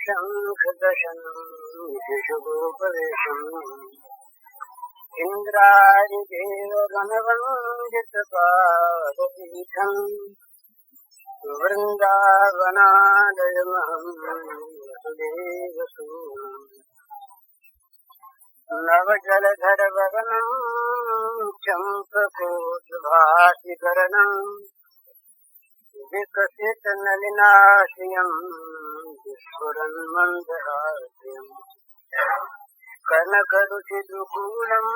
शङ्खदशनम् शिशुगोपवेशम् इन्द्रादिदेवगणवन्दितपादपीठम् वृन्दावनालयमहं वसुदेवसूनम् नवजलधरवदनं चम्पकोद्भासिकरणम् विकसितनलिनाश्रियम् विस्फुरन् मन्दहास्यम् कनकरुचिदुकूलम्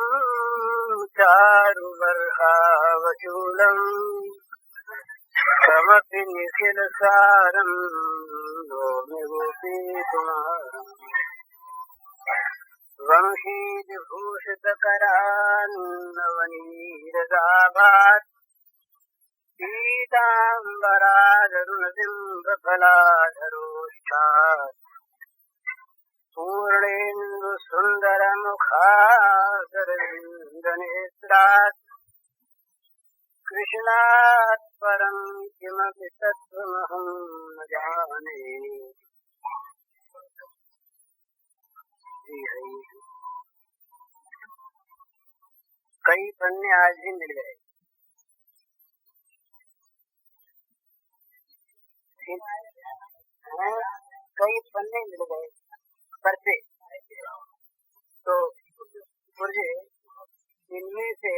चारुवर्हावचूलम् कमपि निखिलसारम् नौमि गोपीकुमारम् वंशीविभूषितकरान्नवनीरदाभात् पीताम्बरादरुणबिम्बफलाधरोष्ठात् पूर्णेन्दुसुन्दरमुखादरविन्दनेत्रात् कृष्णात् परं किमपि तत्त्वमहं न जाने। कई पन्ने आज भी मिल गए। कई पन्ने मिल गए पर्चे, तो मुझे इनमें से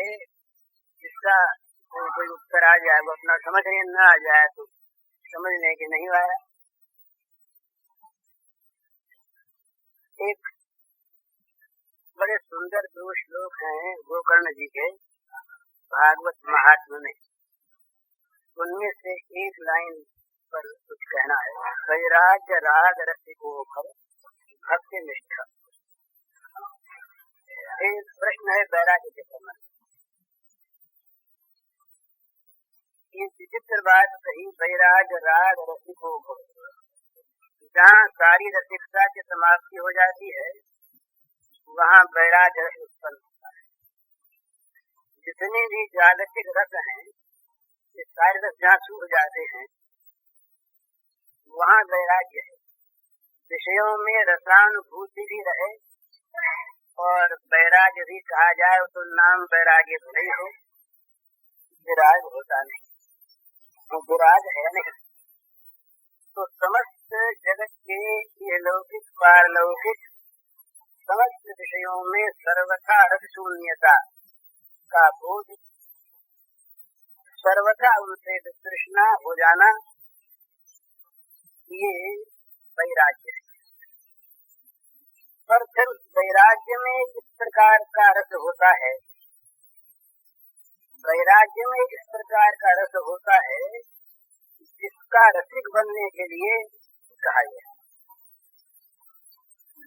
जिसका कोई उत्तर आ जाए, वो अपना समझने न आ जाए तो समझने के नहीं आया। एक बड़े सुंदर दो श्लोक हैं गोकर्ण जी के भागवत महात्म्य में, उनमें से एक लाइन पर कुछ कहना है। वैराग्य राग रसिको भव भक्ति निष्ठा। एक प्रश्न है वैराग्य के संबंध। ये विचित्र बात कही, वैराग्य राग रसिको भव। जहाँ सारी रसिकता की समाप्ति हो जाती है वहाँ वैराग्य रस उत्पन्न होता है। जितने भी जागतिक रस हैं, ये सारे रस जहाँ सूख जाते हैं वहाँ वैराग्य है। विषयों में रसानुभूति भी रहे और वैराग्य भी कहा जाए तो नाम वैराग्य तो नहीं हो, विराग होता नहीं, तो विराग है नहीं। तो समस्त जगत के ये लौकिक पारलौकिक समस्त विषयों में सर्वथा रस शून्यता का बोध, सर्वथा उनसे तृष्णा हो जाना, ये वैराग्य है। पर फिर वैराग्य में इस प्रकार का रस होता है, वैराग्य में इस प्रकार का रस होता है जिसका रसिक बनने के लिए कहा गया।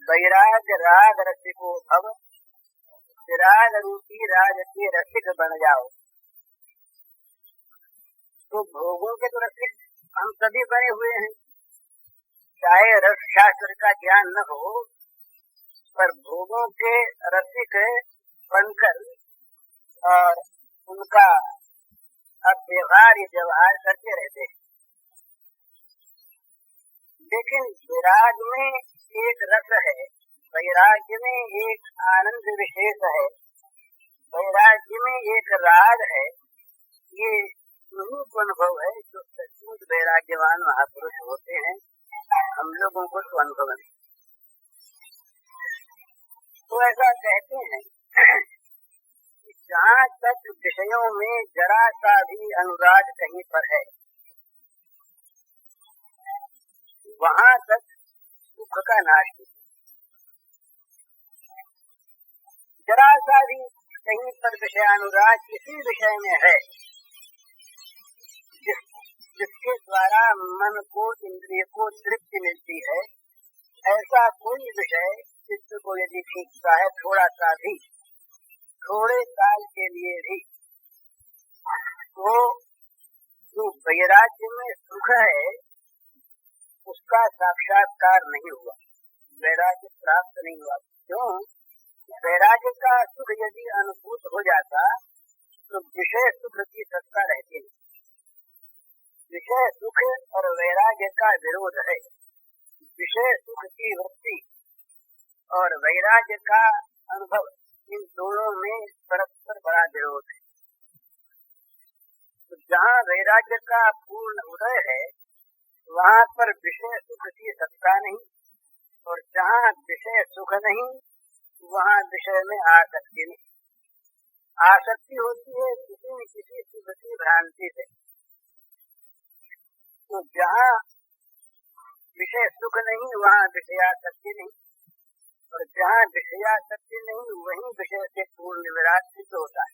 वैराग्य राग रसिको भव, विराग रूपी राग के रसिक बन जाओ। तो भोगों के तो रसिक हम सभी बने हुए हैं, चाहे रस शास्त्र का ज्ञान न हो, पर भोगों के रसिक बनकर और उनका व्यवहार करते रहते हैं। लेकिन विराग में एक रस है, वैराग्य में एक आनंद विशेष है, वैराग्य में एक राग है। ये स्वरूप अनुभव है जो सचमुच वैराग्यवान महापुरुष होते हैं। हम लोगों को तो अनुभव नहीं। तो ऐसा कहते हैं कि जहाँ तक विषयों में जरा सा भी अनुराग कहीं पर है वहाँ तक सुख का नाश नहीं। जरा सा भी कहीं पर विषयानुराग किसी विषय में है जिसके द्वारा मन को, इंद्रिय को तृप्ति मिलती है, ऐसा कोई विषय चित्त को यदि खींचता है थोड़ा सा भी, थोड़े काल के लिए भी, तो जो वैराग्य में सुख है उसका साक्षात्कार नहीं हुआ, वैराग्य प्राप्त नहीं हुआ। क्यों? वैराग्य का सुख यदि अनुभूत हो जाता तो विषय सुख की सत्ता रहती है। विषय सुख और वैराग्य का विरोध है। विषय सुख की वृत्ति और वैराग्य का अनुभव, इन दोनों में परस्पर बड़ा विरोध है। तो जहाँ वैराग्य का पूर्ण उदय है वहाँ पर विषय सुख की सत्ता नहीं, और जहाँ विषय सुख नहीं वहाँ विषय में आसक्ति नहीं। आसक्ति होती है किसी न किसी सुख की भ्रांति से। तो जहाँ विषय सुख नहीं वहाँ विषयासक्ति नहीं, और जहाँ विषयासक्ति नहीं वहीं विषय से पूर्ण विराग सिद्ध होता है।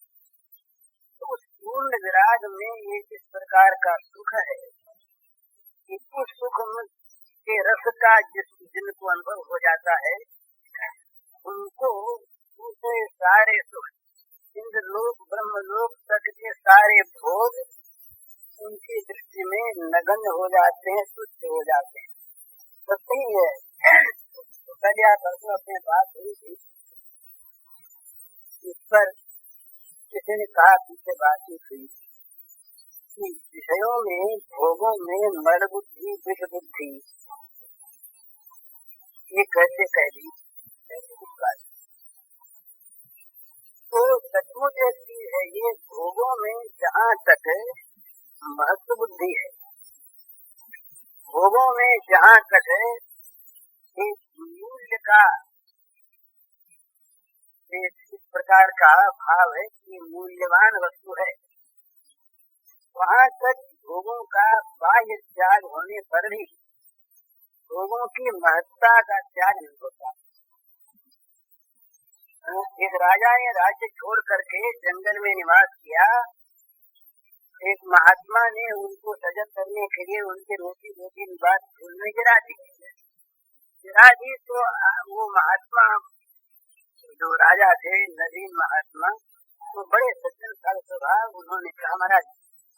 तो उस पूर्ण विराग में एक इस प्रकार का सुख है कि उस सुख के रस का जिनको अनुभव हो जाता है उनको दूसरे सारे सुख, इंद्रलोक ब्रह्मलोक तक के सारे भोग उनकी दृष्टि में नगण्य हो जाते हैं, तुच्छ हो जाते हैं। तो सही है। तो कल या परसों अपने बात हुई थी, इस पर किसी ने कहा, पीछे बातचीत हुई कि विषयों में भोगों में मल बुद्धि विष बुद्धि ये कैसे कह दी। तो सचमुच एक चीज है, ये भोगों में जहाँ तक महत्व बुद्धि है, भोगों में जहाँ तक एक मूल्य का इस प्रकार का भाव है कि मूल्यवान वस्तु है, वहाँ तक भोगों का बाह्य त्याग होने पर भी भोगों की महत्ता का त्याग नहीं होता। एक राजा ने राज्य छोड़ करके जंगल में निवास किया। एक महात्मा ने उनको सजग करने के लिए उनके रोटी निवास फूल में गिरा दी। तो वो महात्मा जो राजा थे, नवीन महात्मा, तो बड़े सज्जन साल स्वभाव, उन्होंने कहा, महाराज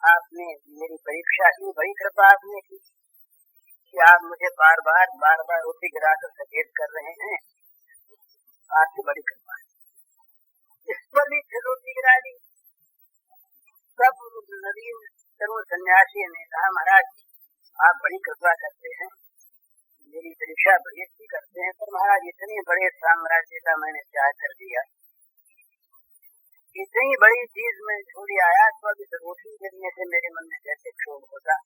आपने मेरी परीक्षा की, बड़ी कृपा आपने की कि आप मुझे बार बार रोटी गिराकर सचेत कर रहे हैं, आपकी बड़ी कृपा है। इस पर भी फिर रोटी गिरा दी। सब नवीन तरुण सन्यासी ने कहा, महाराज आप बड़ी कृपा करते हैं, मेरी परीक्षा बड़ी अच्छी करते हैं, पर महाराज इतने बड़े साम्राज्य का मैंने त्याग कर दिया, इतनी बड़ी चीज में छोड़ी आया, तो अब इस रोटी गिरने से मेरे मन में कैसे क्षोभ होता।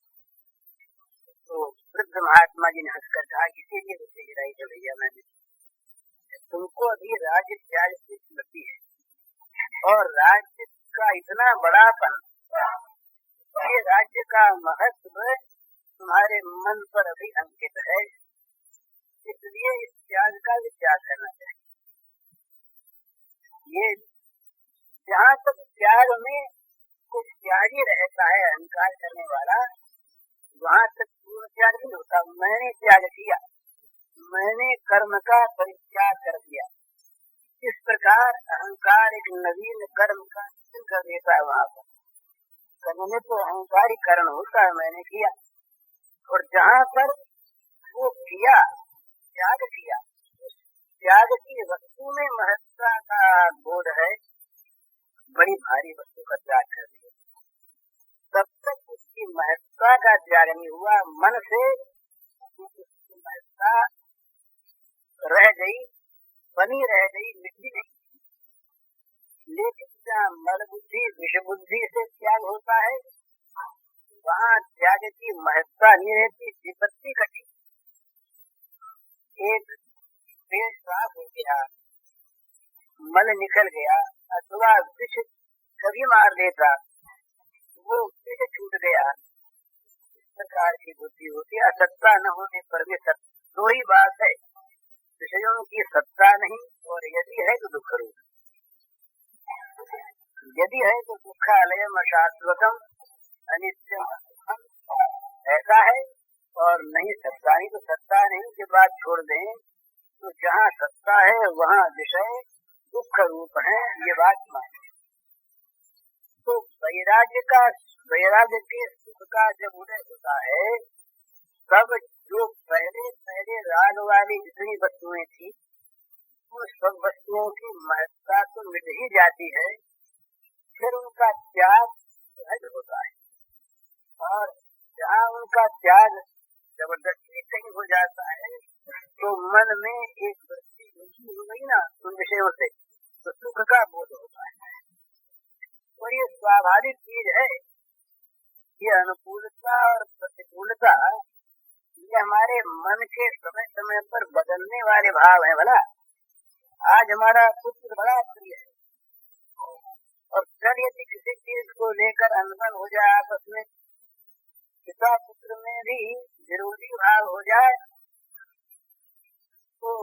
तो वृद्ध महात्मा जी ने हंसकर कहा, इसीलिए रोटी गिराई है भैया मैंने, तुमको अभी राज्य त्याग की स्मृति है और राज्य का इतना बड़ापन, ये राज्य का महत्व तुम्हारे मन पर अभी अंकित है, इसलिए इस त्याग का भी त्याग करना चाहिए। ये जहाँ तक त्याग में कुछ त्यागी रहता है अहंकार करने वाला, वहाँ तक पूर्ण त्याग नहीं होता। मैंने त्याग किया, मैंने कर्म का परित्याग कर दिया, इस प्रकार अहंकार एक नवीन कर्म का चिन्ह कर देता है। वहाँ पर कर्म में तो अहंकारी कर्म होता है, मैंने किया, और जहाँ पर वो किया, त्याग किया, त्याग की वस्तु में महत्ता का बोध है, बड़ी भारी वस्तु का त्याग कर दिया। तब तक उसकी महत्ता का त्याग नहीं हुआ, मन से उसकी महत्ता रह गई, बनी रह गई, मिट्टी नहीं। लेकिन जहाँ मल बुद्धि विष बुद्धि से त्याग होता है, वहाँ त्याग की महत्ता नहीं रहती, विपत्ति घटी। एक पेट साफ हो गया, मल निकल गया, अथवा विष कभी मार देता, वो विष छूट गया, इस प्रकार की बुद्धि होती है। असत्ता न होने पर भी सत्य, दो ही बात है, विषयों की सत्ता नहीं, और यदि है तो दुख रूप, यदि है तो दुखालयम अशाश्वतम अनित्यम ऐसा है, और नहीं सत्ता नहीं तो सत्ता नहीं की बात छोड़ दें, तो जहाँ सत्ता है वहाँ विषय दुख रूप है, ये बात माने। तो वैराग्य के सुख का जब उदय होता है, तब जो पहले राग वाली जितनी वस्तुएं थी, उन सब वस्तुओं की महत्ता तो मिट ही जाती है, फिर उनका त्याग सहज होता है। और जहाँ उनका त्याग जबरदस्ती कहीं हो जाता है, मन में एक वृत्ति रुचि हो गई ना उन विषयों से, तो सुख का बोध होता है। और ये स्वाभाविक चीज है। ये अनुकूलता और प्रतिकूलता ये हमारे मन के समय समय पर बदलने वाले भाव है। भला आज हमारा पुत्र बड़ा प्रिय है, और कल यदि किसी चीज को लेकर अनबन हो जाए आपस में, पिता पुत्र में भी विरोधी भाव हो जाए, तो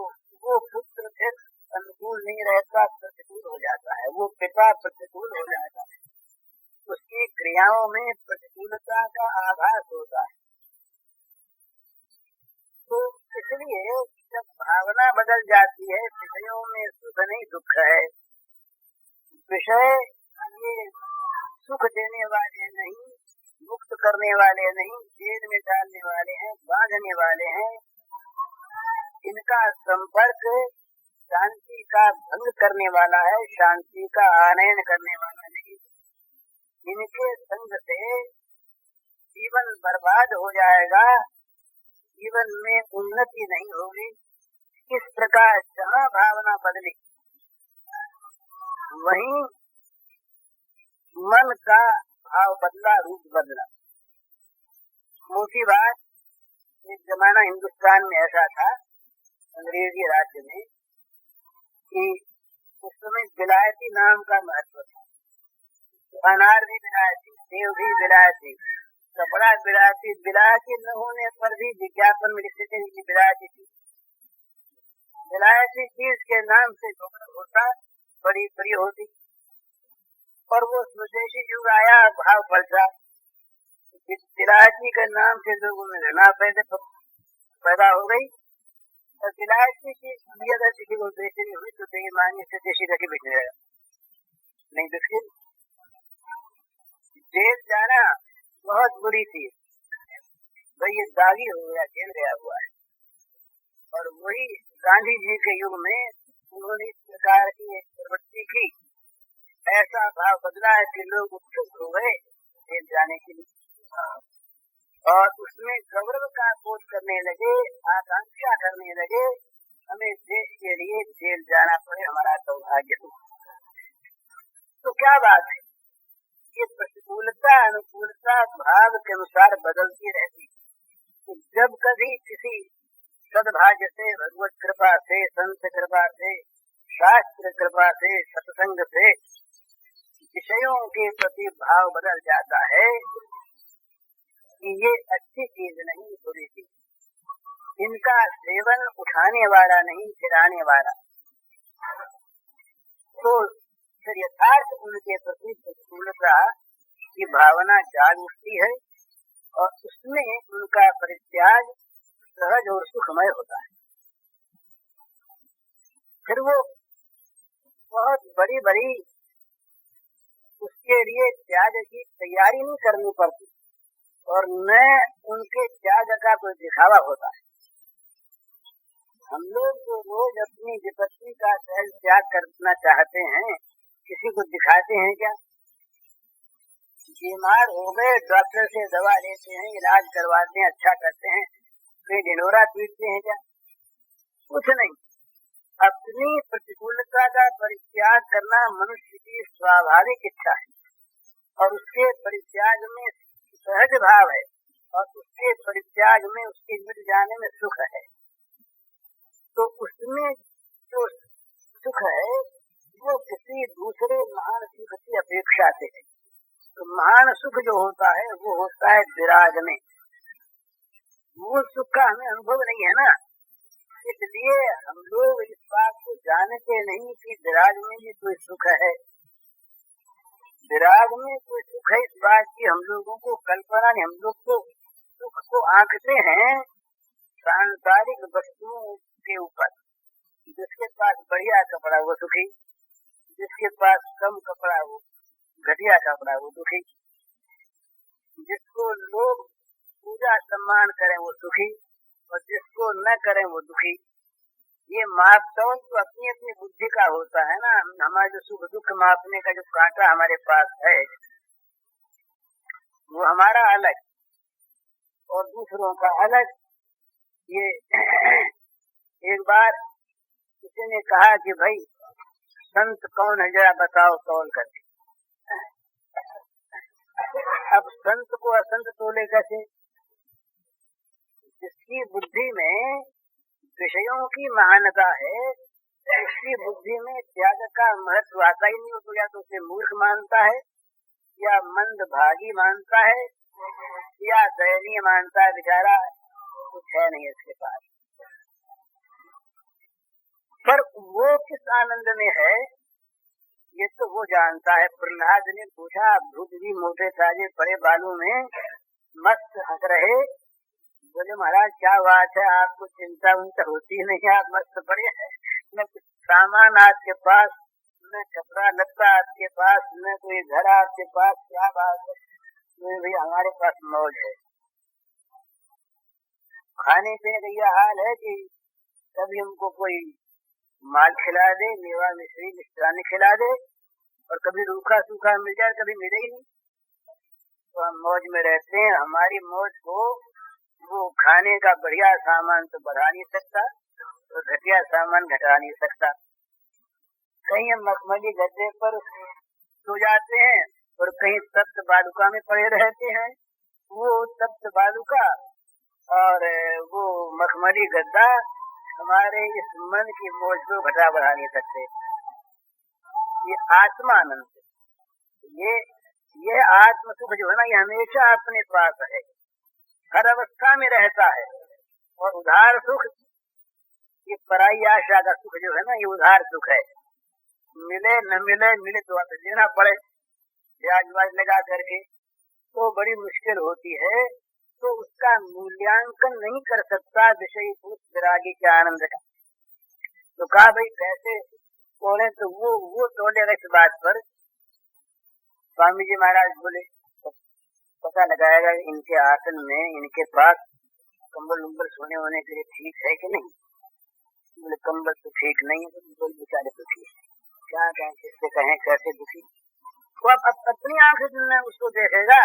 वो पुत्र फिर अनुकूल नहीं रहता, प्रतिकूल हो जाता है। वो पिता प्रतिकूल हो जाता है, उसकी क्रियाओं में प्रतिकूलता का आभास होता है। तो इसलिए जब भावना बदल जाती है, विषयों में सुख नहीं दुख है। विषय ये सुख देने वाले नहीं, मुक्त करने वाले नहीं, जेल में डालने वाले हैं, बांधने वाले हैं। इनका संपर्क शांति का भंग करने वाला है, शांति का आनयन करने वाला नहीं। इनके संग से जीवन बर्बाद हो जाएगा, जीवन में उन्नति नहीं होगी। इस प्रकार जहाँ भावना बदली वहीं मन का भाव बदला, रूप बदला। मोटी बात, एक जमाना हिंदुस्तान में ऐसा था, अंग्रेजी राज्य में, कि उस समय विलायती नाम का महत्व था। अनार भी विलायती, सेव भी विलायती, कपड़ा विलायती। विलायती न होने पर भी विज्ञापन में लिखते थे कि विलायती थी। विलायती चीज के नाम से होता बड़ी प्रिय होती। और वो स्वदेशी युग आया, भाव पलटा, विलायती के नाम से लोगों में घृणा पैदा हो गई। और विलायती की अगर किसी को बेचनी हुई तो बेईमानी से देशी रखी बेच जाएगा, नहीं बिल्कुल। जेल जाना बहुत बुरी चीज भाई, ये दागी हो गया, जेल गया हुआ है। और वही गांधी जी के युग में उन्होंने इस प्रकार की एक प्रवृत्ति की, ऐसा भाव बदला है कि लोग उत्सुक हो गए जेल जाने के लिए, और उसमें गौरव का बोध करने लगे, आकांक्षा करने लगे, हमें देश के लिए जेल जाना पड़े, हमारा सौभाग्य हो। तो क्या बात है, ये प्रतिकूलता अनुकूलता भाव के अनुसार बदलती रहती। तो जब कभी किसी सद्भाग्य से, भगवत कृपा से, संत कृपा से, शास्त्र कृपा से, सत्संग से विषयों के प्रति भाव बदल जाता है कि ये अच्छी चीज नहीं, बुरी चीज, इनका सेवन उठाने वाला नहीं, गिराने वाला। तो फिर यथार्थ उनके प्रति प्रतिकूलता की भावना जाग उठती है, और उसमें उनका परित्याग सहज और सुखमय होता है। फिर वो बहुत बड़ी बड़ी उसके लिए त्याग की तैयारी नहीं करनी पड़ती, और न उनके त्याग का कोई दिखावा होता है। हम लोग तो रोज अपनी विपत्ति का सहज त्याग करना चाहते हैं, किसी को दिखाते हैं क्या? बीमार हो गए, डॉक्टर से दवा लेते हैं, इलाज करवाते हैं, अच्छा करते हैं, फिर ढिंढोरा पीटते हैं क्या? कुछ नहीं। अपनी प्रतिकूलता का परित्याग करना मनुष्य की स्वाभाविक इच्छा है, और उसके परित्याग में सहज भाव है, और उसके परित्याग में, उसके मिट जाने में सुख है। तो उसमें जो सुख है वो किसी दूसरे महान सुख की अपेक्षा से है। तो महान सुख जो होता है वो होता है विराग में। मूल सुख का हमें अनुभव नहीं है ना, इसलिए हम लोग इस बात को जानते नहीं कि विराग में भी कोई सुख है। विराग में कोई सुख है इस बात की हम लोगों को कल्पना नहीं। हम लोग तो सुख को आंकते हैं सांसारिक वस्तुओं के ऊपर। जिसके पास बढ़िया कपड़ा वो सुखी, जिसके पास कम कपड़ा वो घटिया कपड़ा वो दुखी, जिसको लोग पूजा सम्मान करें वो सुखी, और जिसको न करें वो दुखी। ये मापतौल तो अपनी अपनी बुद्धि का होता है ना। हमारे जो सुख दुख मापने का जो कांटा हमारे पास है वो हमारा अलग और दूसरों का अलग। ये एक बार किसी ने कहा कि भाई संत कौन है, जरा बताओ तौल करके। अब संत को असंत तोले कैसे? जिसकी बुद्धि में विषयों की महानता है, उसकी बुद्धि में त्याग का महत्व आता ही नहीं। तो या तो उसे मूर्ख मानता है, या मंदभागी मानता है, या दयनीय मानता है। बेचारा कुछ है नहीं इसके पास। पर वो किस आनंद में है ये तो वो जानता है। प्रहलाद ने पूछा, भूत भी मोटे ताजे पड़े बालों में मस्त हंस रहे। बोले महाराज क्या बात है, आपको चिंता उनता होती नहीं, आप मस्त पड़े हैं। न कुछ सामान आपके पास, न कपड़ा लत्ता आपके पास, न कोई घर आपके पास, क्या बात है? भाई हमारे पास मौज है। खाने पीने का यह हाल है कि कभी हमको कोई माल खिला दे, मेवा मिश्री मिष्टान खिला दे, और कभी रूखा सूखा मिल जाए, कभी मिले ही नहीं। तो हम मौज में रहते हैं। हमारी मौज को वो खाने का बढ़िया सामान तो बढ़ा नहीं सकता, तो घटिया सामान घटा नहीं सकता। कहीं हम मखमली गद्दे पर सो जाते हैं और कहीं तप्त बालुका में पड़े रहते हैं। वो तप्त बालुका और वो मखमली गद्दा हमारे इस मन की मौज को घटा बढ़ा नहीं सकते। ये आत्मानंद, ये आत्म सुख जो है ना, ये हमेशा अपने पास है, हर अवस्था में रहता है। और उधार सुख, ये पराई आशा का सुख जो है ना, ये उधार सुख है। मिले न मिले, मिले तो लेना पड़े ब्याज व्याज लगा करके, तो बड़ी मुश्किल होती है। तो उसका मूल्यांकन नहीं कर सकता विषय भूत विरागी के आनंद का। तो कहा भाई कैसे तोले? तो वो तोलेगा इस बात पर। स्वामी जी महाराज बोले तो पता लगाएगा इनके आसन में, इनके पास कंबल उम्बल सोने होने के लिए ठीक है कि नहीं। बोले कंबल तो ठीक नहीं है। तो बोले बेचारे दुखी है, क्या कहें, किससे कहें, कैसे दुखी। तो अब अपनी आंख से उसको देखेगा।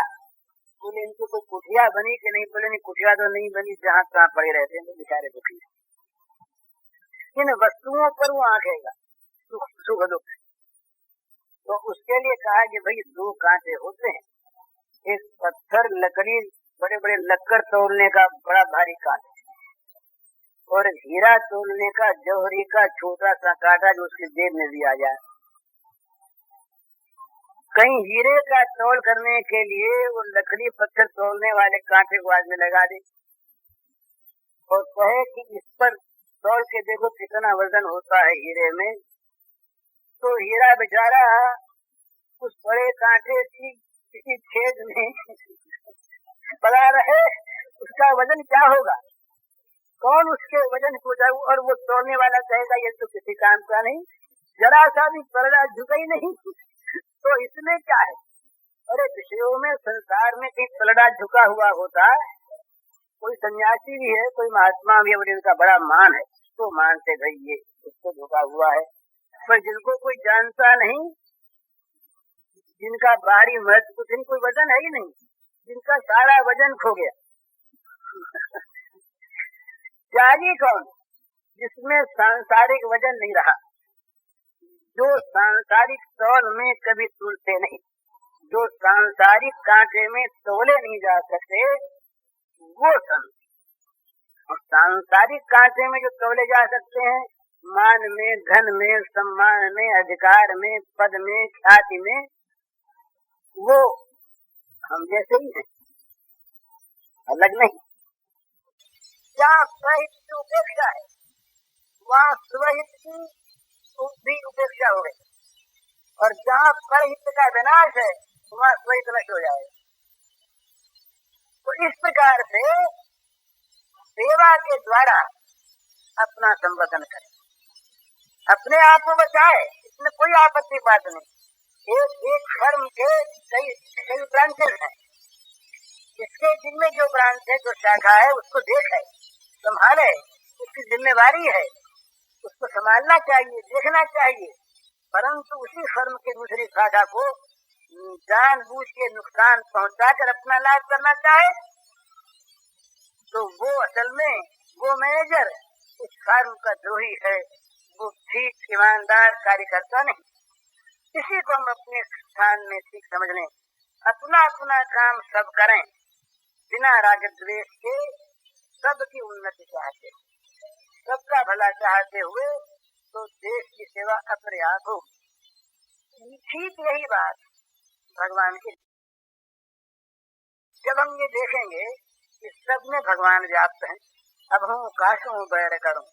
बोले इनको कोई कुटिया बनी कि नहीं? बोले नहीं, कुटिया तो नहीं बनी, जहाँ तहाँ पड़े रहते हैं। तो बेचारे दुखी है। इन वस्तुओं पर वो आंखेगा, सुख दुख। तो उसके लिए कहा कि भाई दो कांटे होते हैं, एक पत्थर लकड़ी, बड़े बड़े लक्कड़ तोड़ने का बड़ा भारी कांटा, और हीरा तोड़ने का जौहरी का छोटा सा कांटा जो उसकी जेब में भी आ जाए। कहीं हीरे का तोड़ करने के लिए वो लकड़ी पत्थर तोड़ने वाले कांटे को आदमी लगा दे और कहे कि इस पर तोड़ के देखो कितना वजन होता है हीरे में। तो हीरा बेचारा उस बड़े कांटे की किसी छेद में पड़ा रहे, उसका वजन क्या होगा? कौन उसके वजन को जाए? और वो तोड़ने वाला कहेगा ये तो किसी काम का नहीं, जरा सा भी पलड़ा झुका ही नहीं। तो इसमें क्या है? अरे विषयों में, संसार में कहीं पलड़ा झुका हुआ होता। कोई सन्यासी भी है, कोई महात्मा भी है, उनका बड़ा मान है, तो मानते भाई ये उसको झुका हुआ है। पर जिनको कोई जानता नहीं, जिनका बाहरी महत्व कुछ नहीं, कोई वजन है ही नहीं, जिनका सारा वजन खो गया। त्यागी कौन? जिसमें सांसारिक वजन नहीं रहा, जो सांसारिक तौल में कभी तुलते नहीं, जो सांसारिक कांटे में तोले नहीं जा सकते, वो संत। और सांसारिक कांटे में जो तोले जा सकते हैं, मान में, धन में, सम्मान में, अधिकार में, पद में, ख्याति में, वो हम जैसे ही हैं, अलग नहीं। जहाँ स्वहित की उपेक्षा है, वहाँ स्वहित की भी उपेक्षा हो गई, और जहाँ परहित का विनाश है वहाँ स्वहित नष्ट हो जाएगा। तो इस प्रकार से सेवा के द्वारा अपना संवर्धन करें, अपने आप को बचाए, इसमें कोई आपत्ति बात नहीं। एक धर्म के कई ब्रांचेस हैं, इसके जिनमें जो ब्रांच है, जो शाखा है, उसको देखे, संभाले, उसकी जिम्मेवारी है, उसको संभालना चाहिए, देखना चाहिए। परंतु उसी फर्म के दूसरी शाखा को जानबूझ के नुकसान पहुंचाकर अपना लाभ करना चाहे, तो वो असल में वो मैनेजर उस धर्म का द्रोही है, वो ठीक ईमानदार कार्यकर्ता नहीं। इसी को हम अपने स्थान में ठीक समझ लें। अपना अपना काम सब करें, बिना राग द्वेष के सबकी उन्नति चाहते, सबका भला चाहते हुए, तो देश की सेवा अपने आप हो। ठीक यही बात भगवान की। जब हम ये देखेंगे कि सब में भगवान व्याप्त हैं, अब हूँ काशू बैर करूं,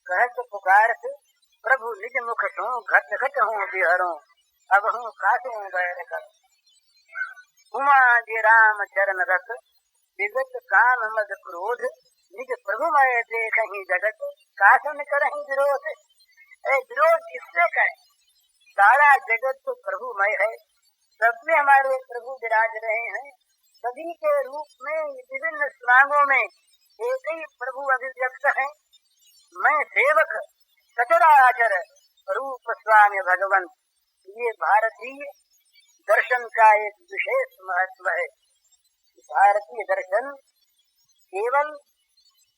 कह तो पुकार से प्रभु निज मुख सो, घट घट हूँ बिहरों, अब हूँ काशू बैर करूं। उमा जी राम चरण रत, विगत काम मद क्रोध, निज प्रभु मय देखहि जगत, काशन करहि विरोध। विरोध किससे करें? सारा जगत तो प्रभुमय है, सब में हमारे प्रभु विराज रहे हैं। सभी के रूप में विभिन्न स्वांगों में एक ही प्रभु अभिव्यक्त है। मैं सेवक सचराचर रूप स्वामी भगवंत। ये भारतीय दर्शन का एक विशेष महत्व है। भारतीय दर्शन केवल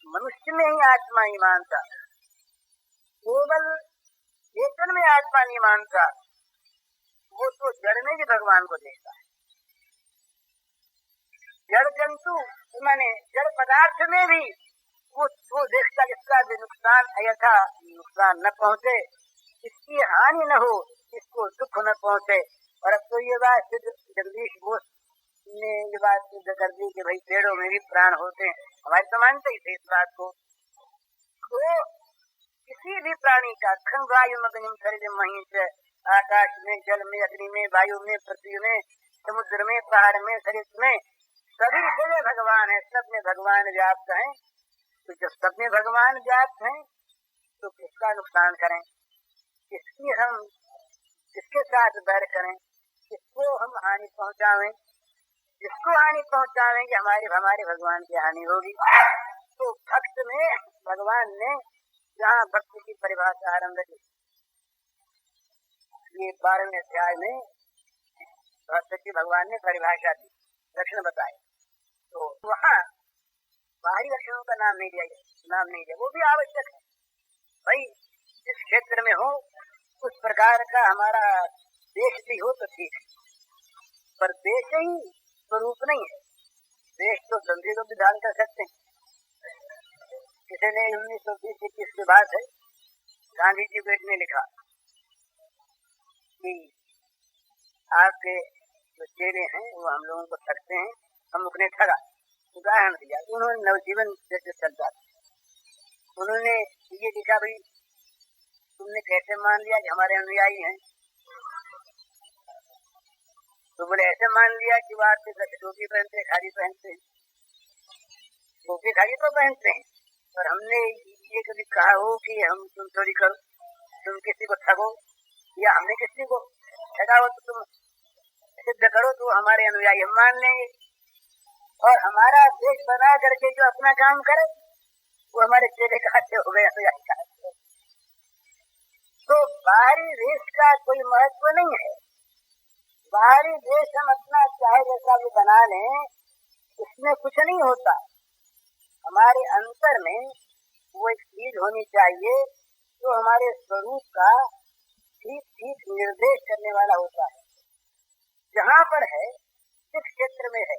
मनुष्य में ही आत्मा नहीं मानता, केवल चेतन में आत्मा नहीं मानता, वो तो जड़ में भी भगवान को देखता है। जड़ जंतु माने जड़ पदार्थ में भी वो देखता, इसका भी नुकसान अयथा नुकसान न पहुँचे, इसकी हानि न हो, इसको दुख न पहुँचे। और अब तो ये बात जगदीश बोस ने ये बात सिद्ध कर दी कि भाई पेड़ों में भी प्राण होते हैं। हमारे तो मानते ही थे इस बात को। तो किसी भी प्राणी का खं वायु मग्निम शरीर महीच, आकाश में, जल में, अग्नि में, वायु में, पृथ्वी में, समुद्र में, पहाड़ में, शरीर में, सभी जगह भगवान है, सब में भगवान व्याप्त है। तो जब सब में भगवान व्याप्त है तो किसका नुकसान करें, किसके साथ बैर करें, किसको हम हानि पहुंचावें? जिसको हानि पहुंचावेंगे हमारे भगवान की हानि होगी। तो भक्त में भगवान ने जहाँ भक्ति की परिभाषा आरंभ की, ये 12वें अध्याय में भक्त की भगवान ने परिभाषा दी, लक्षण बताए। तो वहाँ बाहरी लक्षणों का नाम नहीं दिया, वो भी आवश्यक है। भाई जिस क्षेत्र में हो उस प्रकार का हमारा देश भी हो तो ठीक है, पर देश ही स्वरूप नहीं है। देश तो धंधे को भी दान कर सकते हैं। किसी ने 1920-21 की बात है, गांधी जी बेट ने लिखा कि आपके जो चेले हैं वो हम लोगों को ठगते हैं, हम उन्हें ठगा। उदाहरण दिया, उन्होंने नवजीवन जैसे चलता था, उन्होंने ये लिखा भाई तुमने कैसे मान लिया कि हमारे अनुयायी हैं? तो बोले ऐसे मान लिया कि वो आपके टोपी पहनते, खादी पहनते हैं, टोपी खादी तो पहनते हैं, और हमने ये कभी कहा हो कि हम तुम चोरी करो, तुम किसी को ठगो, या हमने किसी को ठगा हो तो तुम सिद्ध करो तो हमारे अनुयायी हम मान लेंगे। और हमारा देश बना करके जो अपना काम करे वो हमारे चेले खाते हो गए अनुयायी। तो बाहरी देश का कोई महत्व नहीं है। बाहरी देश हम अपना चाहे जैसा भी बना लें, उसमें कुछ नहीं होता। हमारे अंतर में वो एक चीज होनी चाहिए जो हमारे स्वरूप का ठीक ठीक निर्देश करने वाला होता है। जहाँ पर है, जिस क्षेत्र में है,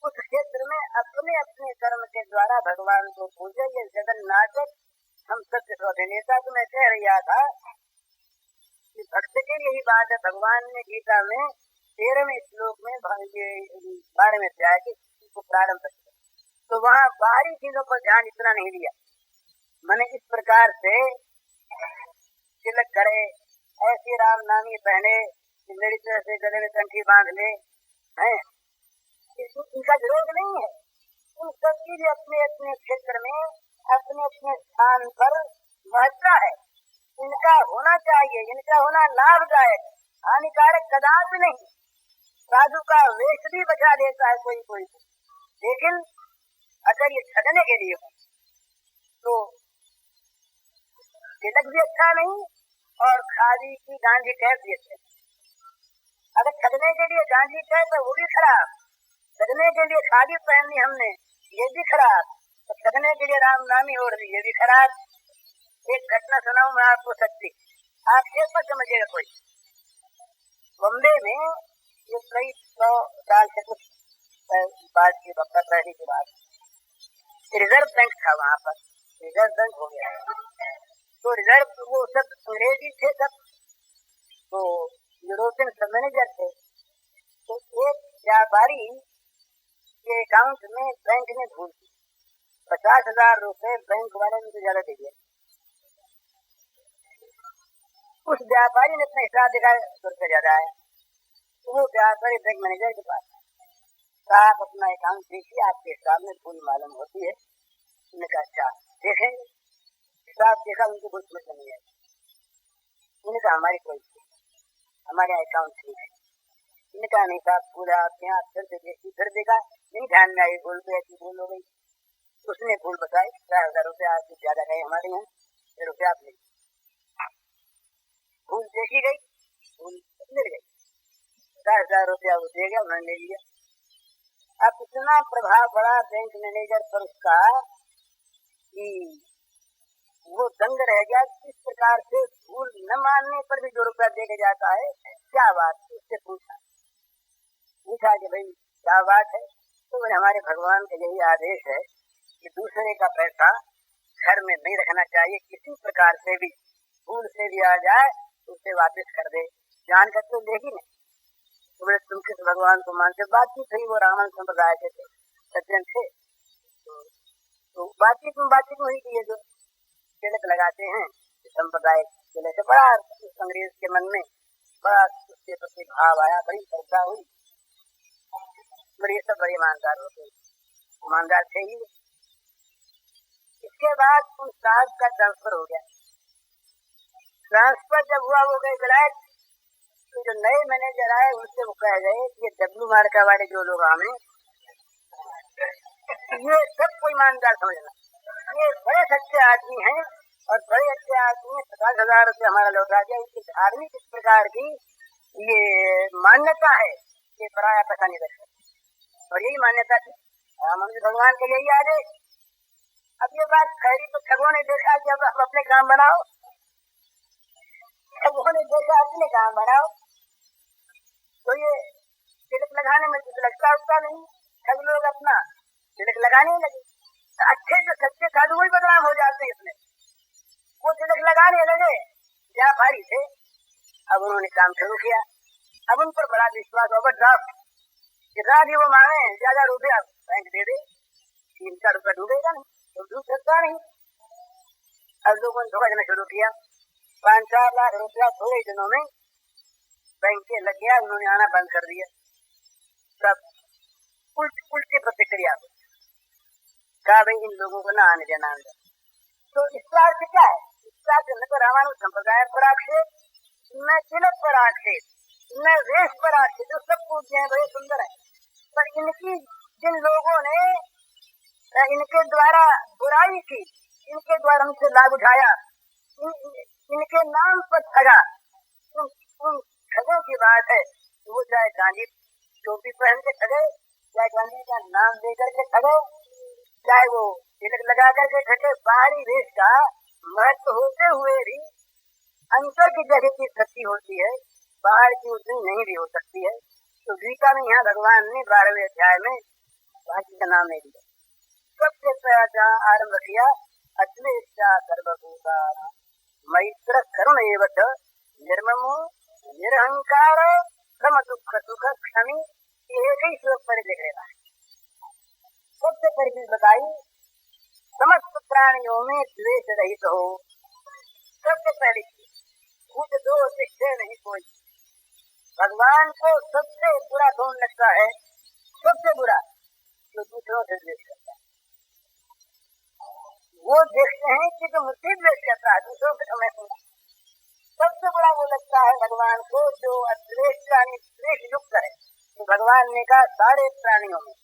उस क्षेत्र में अपने अपने कर्म के द्वारा भगवान को पूजे। ये जगन्नाथक हम सत्य अभिनेता को मैं कह रहा था कि भक्त के यही बात है। भगवान ने गीता में 13वें श्लोक में 12वें अध्याय को प्रारंभ किया, तो वहाँ बाहरी चीजों पर ध्यान इतना नहीं दिया। मैंने इस प्रकार से तिलक करे, ऐसे राम नामी पहने, मेरी तरह से गले में कंठी बांध ले, हैं, इनका विरोध नहीं है। उन सबकी भी अपने अपने क्षेत्र में अपने अपने स्थान पर महत्व है। इनका होना चाहिए, इनका होना लाभदायक, हानिकारक कदापि नहीं। साधु का वेश भी बचा देता है कोई कोई, लेकिन अगर ये ठगने के लिए हो तो तिलक भी अच्छा नहीं और खादी की गांधी टैप भी अच्छे। अगर ठगने के लिए गांधी टैप है वो भी खराब, ठगने के लिए खादी पहननी हमने ये भी खराब, तो ठगने के लिए राम नाम ही ओढ़ दी, ये भी खराब। एक घटना सुनाऊं मैं आपको सच्ची, आक्षेप मत समझिएगा कोई। बॉम्बे में ये कई 100 साल से कुछ बाद की पहली की बात, रिजर्व बैंक था वहाँ पर, रिजर्व बैंक हो गया। तो रिजर्व वो सब अंग्रेजी थे सब, तो यूरोपियन सब मैनेजर थे। तो एक व्यापारी के अकाउंट में बैंक ने भूल 50,000 रुपए बैंक वाले ने तो ज्यादा दे दिया। उस व्यापारी ने अपना हिसाब दिखाया, 100 रुपये ज्यादा है। तो वो व्यापारी बैंक मैनेजर के पास, आप अपना अकाउंट देखिए, आपके हिसाब में भूल मालूम होती है। उन्होंने कहा अच्छा देखें, हिसाब देखा, उनको कुछ समझ नहीं आया। उन्होंने कहा हमारी कोई, हमारे अकाउंट ठीक है। उन्होंने कहा नहीं साहब, पूरा आपके यहाँ फिर से देखी, फिर देखा, नहीं ध्यान में आई, भूल पे ऐसी भूल हो गई। उसने भूल बताई, 4,000 रुपये आपसे ज्यादा गए हमारे यहाँ, 6 रुपये आप ले। भूल देखी गई, भूल मिल गई, 10,000 रुपया वो दे गया, उन्होंने ले लिया। अब इतना प्रभाव पड़ा बैंक मैनेजर पर उसका कि वो दंग रह गया। किस प्रकार से भूल न मानने पर भी 2 रुपया दे के जाता है, क्या बात। उससे पूछा कि भाई क्या बात है। तो हमारे भगवान का यही आदेश है कि दूसरे का पैसा घर में नहीं रखना चाहिए, किसी प्रकार से भी भूल से भी आ जाए तो उसे वापस कर दे, जान कर तो लेगी नहीं। तो तुम किस भगवान को मानते। बातचीत हुई, वो रावण संप्रदाय के थे, सज्जन थे। तो बातचीत हुई कि ये जो तिलक लगाते हैं संप्रदाय तिलक से बड़ा अंग्रेज के मन में बड़ा उसके प्रति भाव आया, बड़ी श्रद्धा हुई। बड़े सब बड़े ईमानदार होते, ईमानदार थे ही। इसके बाद उन साहब का ट्रांसफर हो गया। ट्रांसफर जब हुआ, वो गए विलायत। तो जो नए मैनेजर आए उनसे वो कह गए कि ये डब्लू मार्का वाले जो लोग हमें, ये सबको ईमानदार समझना, ये बड़े सच्चे आदमी हैं और बड़े अच्छे आदमी हैं। 50,000 रुपये हमारा लौटा दिया। इस आदमी किस प्रकार की ये मान्यता है कि पराया पैसा नहीं रखता, और यही मान्यता थी रामानुज भगवान के, यही आदेश। अब ये बात खैरी तो ठगों ने देखा कि अब हम अपने काम बनाओ, ठगों ने देखा अपने काम बनाओ। तो ये तिलक लगाने में तो लगता उठता नहीं, ठग लोग अपना तिलक लगाने लगे। अच्छे से सच्चे साधु वही बदनाम हो जाते हैं इसमें। वो तिलक लगाने लगे, व्यापारी थे। अब उन्होंने काम शुरू किया। अब उन पर बड़ा विश्वास, ओवरड्राफ्ट जितना भी वो मांगे ज्यादा रुपया बैंक दे दे, 3-4 रुपया डूबेगा नहीं, तो डूब सकता नहीं। अब लोगों ने धोखा देना शुरू किया। 5-4 लाख रुपया थोड़े दिनों में बैंक के लग गया। उन्होंने आना बंद कर दिया। सब उल्टी प्रतिक्रिया कहा भाई इन लोगों को ना आने देना अंदर। तो इसका अर्थ क्या है? इसका अर्थ न तो रामानुज संप्रदाय पर आक्षेप, न तिलक पर आक्षेप, न वेश पर आक्षेप, जो सब पूछते हैं बड़े सुंदर है, पर इनकी जिन लोगों ने इनके द्वारा बुराई की, इनके द्वारा हमसे लाभ उठाया, इनके नाम पर ठगा, उन ठगों की बात है। वो चाहे गांधी टोपी पहन के ठगे, चाहे गांधी का नाम देकर के ठगे, चाहे वो तिलक लगा करके ठगे। बाहरी वेश का महत्व होते हुए भी अंतर की जगह की शक्ति होती है, बाहर की उतनी नहीं भी हो सकती है। तो गीता में यहाँ भगवान ने 12वें अध्याय में भाषी का नाम नहीं दिया। सबसे पहला आरम्भ किया अद्वेष्टा सर्वभूता मैत्र करुण एवं निर्ममो निरहंकार सम दुख सुख क्षमी, एक ही श्लोक पर लिख रहा है। सबसे पहली चीज बताई, समस्त प्राणियों में द्वेष रहित हो। सबसे पहली खुद दो शिक्षे नहीं कोई। भगवान को सबसे बुरा कौन लगता है? सबसे बुरा जो दूसरों से द्वेष करता है। वो देखते हैं कि जो मुझसे द्वेष करता है, दूसरों से समय सबसे बड़ा वो लगता है भगवान को जो अद्वेष प्राणी द्वेष युक्त है। तो भगवान ने कहा सारे प्राणियों में,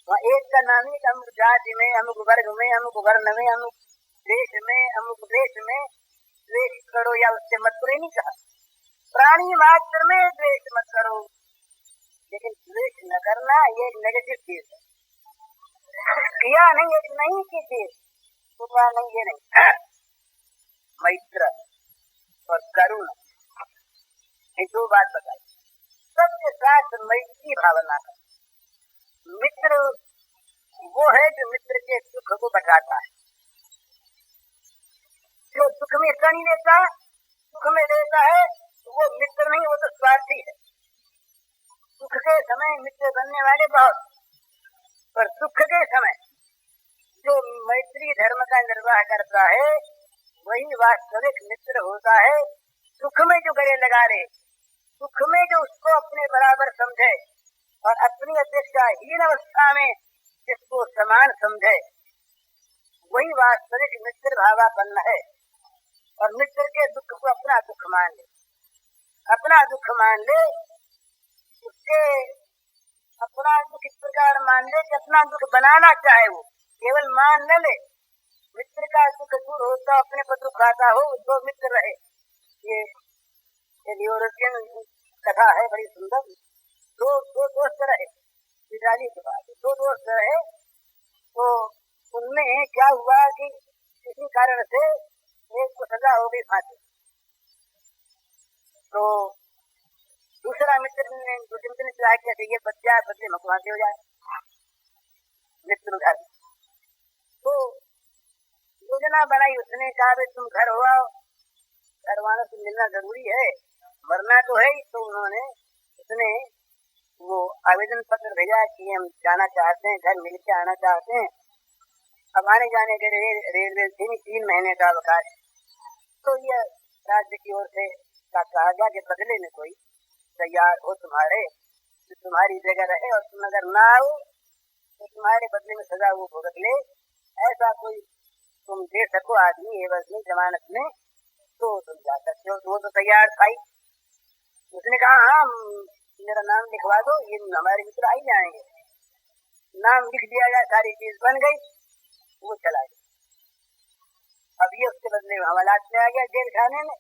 वहाँ एक का नाम ही अमुक जाति में, अमुक वर्ग में, अमुक वर्ण में, अमुक देश में, अमुक देश में द्वेष करो या उससे मत करो नहीं कहा। प्राणी मात्र में द्वेष मत करो, लेकिन द्वेष न करना ये एक नेगेटिव चीज है। किया नहीं, एक नहीं की थी तो क्या नहीं, ये नहीं। मैत्र और करुण, ये दो बात बताई। सबके साथ मैत्री भावना का मित्र वो है जो मित्र के सुख को बटाता है, जो सुख में कण लेता, सुख में देता है, वो मित्र नहीं, वो तो स्वार्थी है। सुख के समय मित्र बनने वाले बहुत, पर सुख के समय जो मैत्री धर्म का निर्वाह करता है वही वास्तविक मित्र होता है। सुख में जो गले लगा रहे, सुख में जो उसको अपने बराबर समझे और अपनी अपेक्षाहीन अवस्था में जिसको समान समझे, वही वास्तविक मित्र भावापन्न है। और मित्र के दुख को अपना दुख मान ले, अपना दुख मान ले, उसके अपना दुख इस प्रकार मान ले कि अपना दुख बनाना चाहे, वो केवल मान न ले। मित्र का दुख दूर होता, अपने पर दुख आता हो, दो मित्र रहे। ये यूरोपियन कथा है, बड़ी सुंदर। दो दोस्त रहे, पिताजी के पास दो दोस्त रहे, तो उनमें क्या हुआ कि किसी कारण से एक को सजा हो गई फांसी, तो दूसरा मित्र ने दूसरे ने चाहा कि ये बच्चा बदले में फांसी हो जाए। मित्र घर तो योजना बनाई, उसने कहा भाई तुम घर हो आओ, घर वालों से मिलना जरूरी है, मरना तो है ही। तो उन्होंने उसने वो आवेदन पत्र भेजा कि हम जाना चाहते हैं, घर मिल के आना चाहते हैं। अब आने जाने के लिए रेलवे 3 महीने का अवकाश, तो ये राज्य की ओर से कहा गया कि बदले में कोई तैयार हो तुम्हारे, तो तुम्हारी जगह रहे, और तुम अगर ना आओ तो तुम्हारे बदले में सजा वो भुगत ले, ऐसा कोई तुम दे सको आदमी एवज में जमानत में, तो तुम जा सकते हो। तो वो तो तैयार था ही। उसने कहा हाँ मेरा नाम लिखवा दो, ये हमारे मित्र आई जाएंगे। नाम लिख दिया गया, सारी चीज बन गई, वो चला गया। अब ये उसके बदले में हवालात में आ गया जेल खाने में।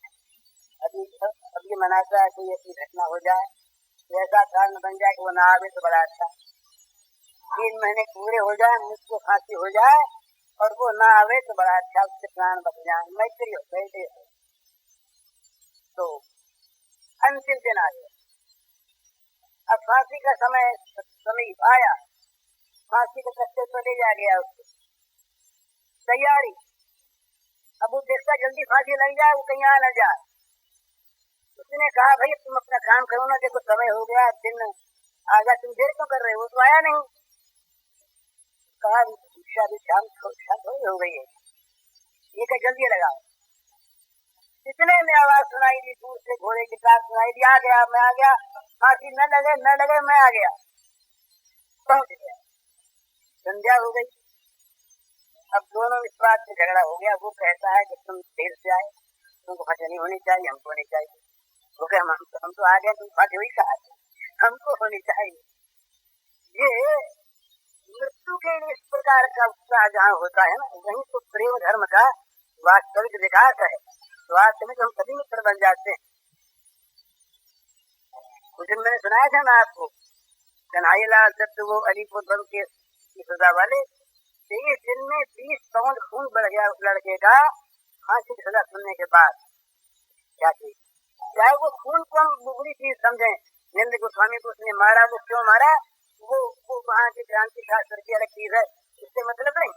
अब ये मनाता है कोई ऐसी घटना हो जाए, ऐसा कारण बन जाए कि वो ना आवे तो बड़ा अच्छा। 3 महीने पूरे हो जाए, मुझको फांसी हो जाए और वो ना आवे तो बड़ा अच्छा, उसके प्राण बच जाए। मैत्री हो गई। तो अंतिम दिन आ गया, अब फांसी का समय आया, फांसी के कच्चे तो ले जा गया उसको, तैयारी। अब वो देखता जल्दी फांसी लग जाए, वो कहीं आ न जाए। उसने कहा भाई तुम अपना काम करो ना, देखो समय हो गया, दिन आ गया, तुम देर क्यों कर रहे हो? तो आया नहीं। कहा शाम थोड़ी हो गई है, ये क्या जल्दी लगाओ। इतने में आवाज सुनाई दी, दूर से घोड़े की टाप सुनाई दी, आ गया मैं आ गया, फांसी न लगे मैं आ गया। पहुंच गया, संध्या हो गई। अब दोनों इस बात से झगड़ा हो गया। वो कहता है कि तुम देर से आए, तुमको फांसी नहीं होनी चाहिए, हमको होनी चाहिए। वो कहे हम तो आ गए, तुम फांसी हुई कहा, हमको होनी चाहिए। ये मृत्यु के लिए इस प्रकार का उत्साह जहाँ होता है ना, वहीं तो प्रेम धर्म का वास्तविक विकास है। वास्तव में हम सभी मित्र बन जाते हैं। कुछ दिन मैंने सुनाया था ना आपको, कन्हैयालाल दत्त वो अलीपुर बम के सजा वाले, 23 दिन में 20 पाउंड खून बढ़ गया उस लड़के का फांसी की सजा सुनने के बाद। क्या चीज, चाहे वो खून को हम बुरी चीज समझे, नंद गोस्वामी को उसने मारा, वो क्यों मारा, वो वहाँ की क्रांति शास्त्र की अलग चीज है, उससे मतलब नहीं।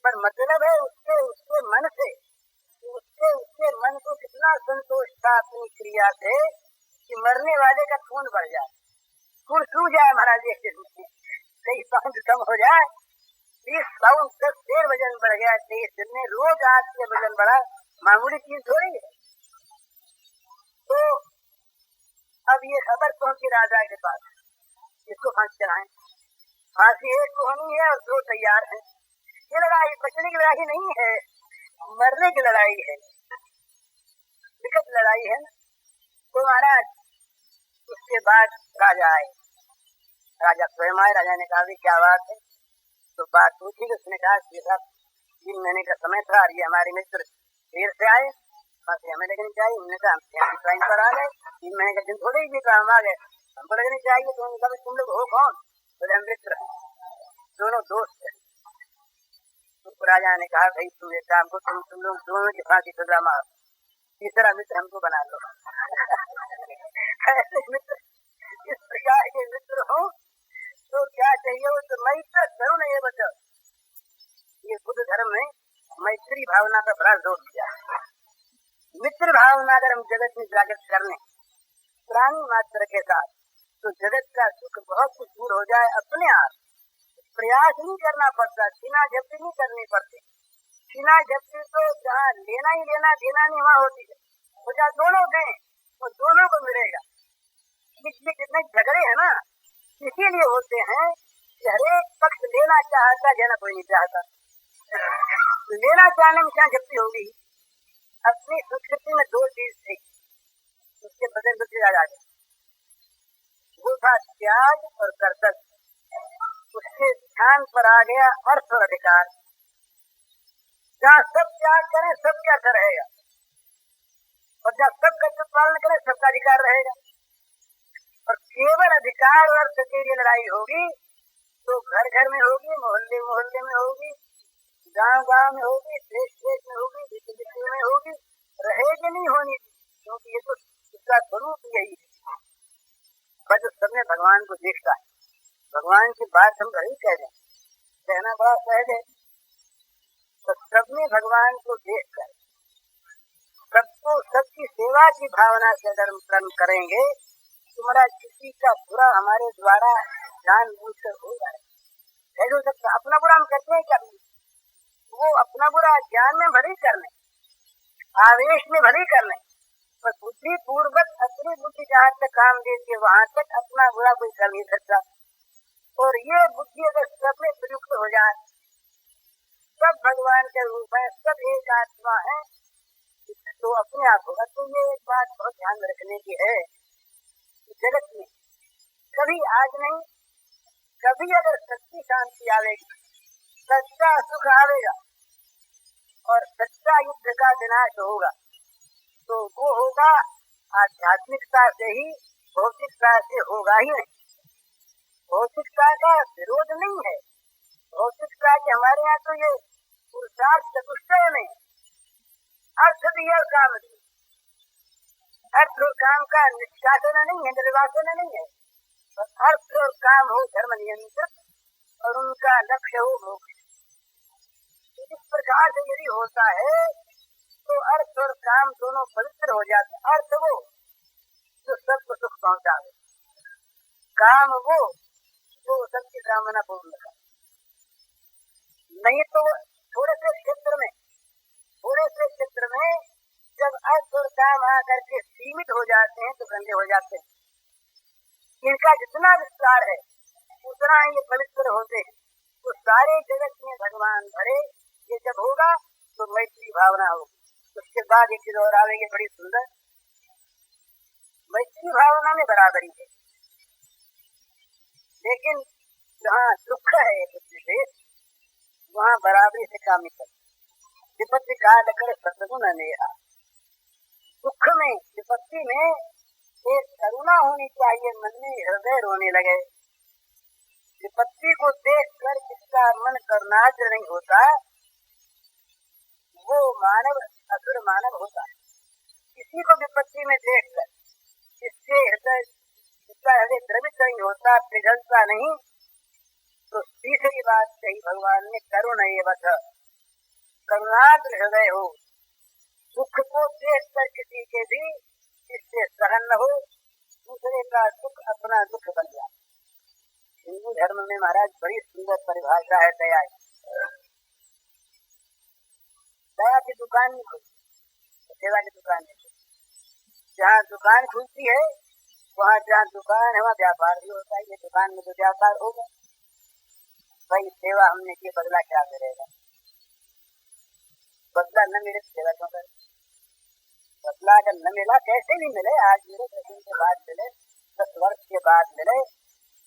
पर मतलब है उसके मन से, उसके मन को कितना संतोष था अपनी क्रिया से कि मरने वाले का खून बढ़ जाए, खून सूख जाए महाराज, कई पाउंड कम हो जाए। 20 पाउंड 10 शेर वजन बढ़ गया 23 दिन में। रोज आज के वजन बढ़ा, मामूली चीज थोड़ी है। तो अब ये खबर पहुंची राजा के पास, इसको फांसी चढ़ाएं। फांसी एक को होनी है और 2 तैयार हैं। ये लड़ाई बचने की लड़ाई नहीं है, मरने की लड़ाई है, विकट लड़ाई है। तो महाराज उसके बाद राजा आए, राजा स्वयं आए। राजा ने कहा क्या बात है? तो बात पूछी, उसने कहा 3 महीने का समय था, ये हमारे मित्र देर से आए, फांसी हमें लगनी चाहिए। उन्होंने कहा हम पर आ गए, 3 महीने का दिन थोड़े ही बीता, हम आ गए, हमको लगनी चाहिए। तो उन्होंने कहा तुम लोग हो कौन? बोले हम मित्र, दोनों दोस्त हैं। तो राजा ने कहा भाई तू एक काम को तुम लोग दोनों की फांसी सजा मार, तीसरा मित्र हमको बना लो। ऐसे मित्र इस प्रकार के मित्र हो तो क्या चाहिए, वो तो मैत्र करुण ये बचा। ये बुद्ध धर्म में मैत्री भावना का बड़ा जोर दिया। मित्र भावना अगर हम जगत में जागृत कर लें प्राणी मात्र के साथ तो जगत का सुख बहुत कुछ दूर हो जाए अपने आप। प्रयास नहीं करना पड़ता, छीना झपटी नहीं करनी पड़ती। छीना झपटी तो जहाँ लेना ही लेना देना नहीं वहाँ होती है, वो जहाँ दोनों दें वो दोनों को मिलेगा। इसलिए कितने झगड़े है ना इसीलिए होते हैं कि हरेक पक्ष लेना चाहता देना कोई नहीं चाहता। लेना चाहने में क्या झपटी होगी। अपनी संस्कृति में दो चीज थी, उसके बदल बदल आ जाए, वो था त्याग और कर्तव्य। उसके स्थान पर आ गया अर्थ और अधिकार। जहाँ सब त्याग करें सब क्या रहेगा, और जहाँ सब कर्तव्य पालन करें सबका अधिकार रहेगा। और केवल अधिकार और अर्थ के लिए लड़ाई होगी तो घर घर में होगी, मोहल्ले मोहल्ले में होगी, गांव गांव में होगी, देश देश में होगी, विश्व विश्व में होगी, रहेगी नहीं होनी, क्योंकि ये तो इसका स्वरूप यही है। बस सबने भगवान को देखता है, भगवान की बात हम घर ही कह दें, कहना बड़ा सहज है। तो सबने भगवान को देखकर सबको सबकी सेवा की भावना से अगर कर्म करेंगे तुम्हारा किसी का बुरा हमारे द्वारा जान बूझ कर हो रहा है। कैसे हो सकता, अपना बुरा हम करते हैं क्या, वो अपना बुरा ज्ञान में भले कर लें, आवेश में भले कर लें, पर बुद्धि पूर्वक अपनी बुद्धि जहाँ तक काम देती है वहां तक अपना बुरा कोई कर नहीं सकता। और ये बुद्धि अगर सब में प्रयुक्त हो जाए, सब भगवान के रूप है, सब एक आत्मा है, तो अपने आप होगा। तो ये एक बात बहुत ध्यान में रखने की है, जगत में कभी आज नहीं कभी अगर सच्ची शांति आवेगी, सच्चा सुख आवेगा और सच्चा युद्ध का विनाश होगा, तो वो होगा आध्यात्मिकता से ही, भौतिकता से होगा ही नहीं। भौतिकता का विरोध नहीं है, भौतिकता के हमारे यहाँ तो ये पुरुषार्थ चतुष्टय में अर्थ भी और काम भी, अर्थ और काम का निष्कासन नहीं है, निर्वासन नहीं है, और अर्थ और काम हो धर्म नियंत्रित और उनका लक्ष्य हो मोक्ष। इस प्रकार से यदि होता है तो अर्थ और काम दोनों पवित्र हो जाते। अर्थ वो जो सबको सुख पहुंचावे, काम वो जो सबकी कामना पूर्ण करे। नहीं तो थोड़े से क्षेत्र में जब अर्थ और काम आकर के सीमित हो जाते हैं तो गंदे हो जाते हैं। इनका जितना विस्तार है उतना ये पवित्र होते हैं। तो सारे जगत में भगवान भरे, ये जब होगा तो मैत्री भावना होगी। उसके बाद एक चीज और आवेगी बड़ी सुंदर, मैत्री भावना में बराबरी है, लेकिन जहाँ दुख है विशेष वहाँ बराबरी से काम नहीं करते। विपत्ति काल कर सतगुण मेरा, दुख में विपत्ति में एक करुणा होनी चाहिए, मन में हृदय रोने लगे। विपत्ति को देखकर जिसका मन करुणार्द्र नहीं होता वो मानव असुर मानव होता है। किसी को विपत्ति में देखकर जिसके जिसका हृदय द्रवित नहीं होता, पिघलता नहीं, तो तीसरी बात कही भगवान ने, करुण एवं करुणार्द्र हृदय हो। दुख को देखकर किसी के भी इससे सहन न हो, दूसरे का सुख अपना दुख बन जाए। हिंदू धर्म में महाराज बड़ी सुंदर परिभाषा है दया। दया की दुकान नहीं खुलती, सेवा की दुकान नहीं खुलती। जहाँ दुकान खुलती है वहाँ, जहाँ दुकान है वहाँ व्यापार भी होता है। ये दुकान में तो व्यापार होगा, भाई सेवा हमने की, बदला क्या मिलेगा? बदला न मिले सेवा क्यों करे? बदला अगर न मिला, कैसे भी मिले, आज मिले, 10 दिन के बाद मिले, 10 वर्ष के बाद मिले,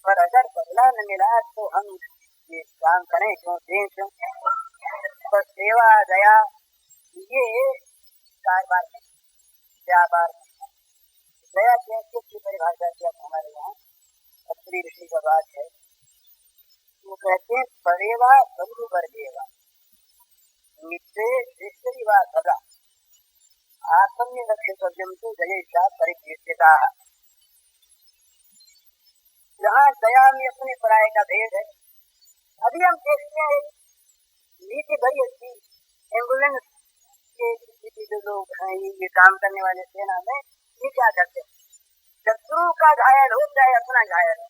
पर अगर बदला न मिला तो हम ये काम करें क्यों, दें क्यों? तो सेवा दया ये कारोबार नहीं, व्यापार नहीं। दया कैसे की परिभाषा किया हमारे यहाँ अत्री ऋषि का बात है, वो कहते हैं परेवा बंधु वर्गेवा, मित्रे श्रेष्ठी वा सदा आत्म्य रक्षितव्यम तो दयेशा परिचेता। जहाँ दया में अपने पराये का भेद है। अभी हम देखते हैं नीति बड़ी अच्छी एम्बुलेंस के जो लोग हैं ये काम करने वाले सेना में ये क्या करते हैं, शत्रु का घायल हो चाहे अपना घायल हो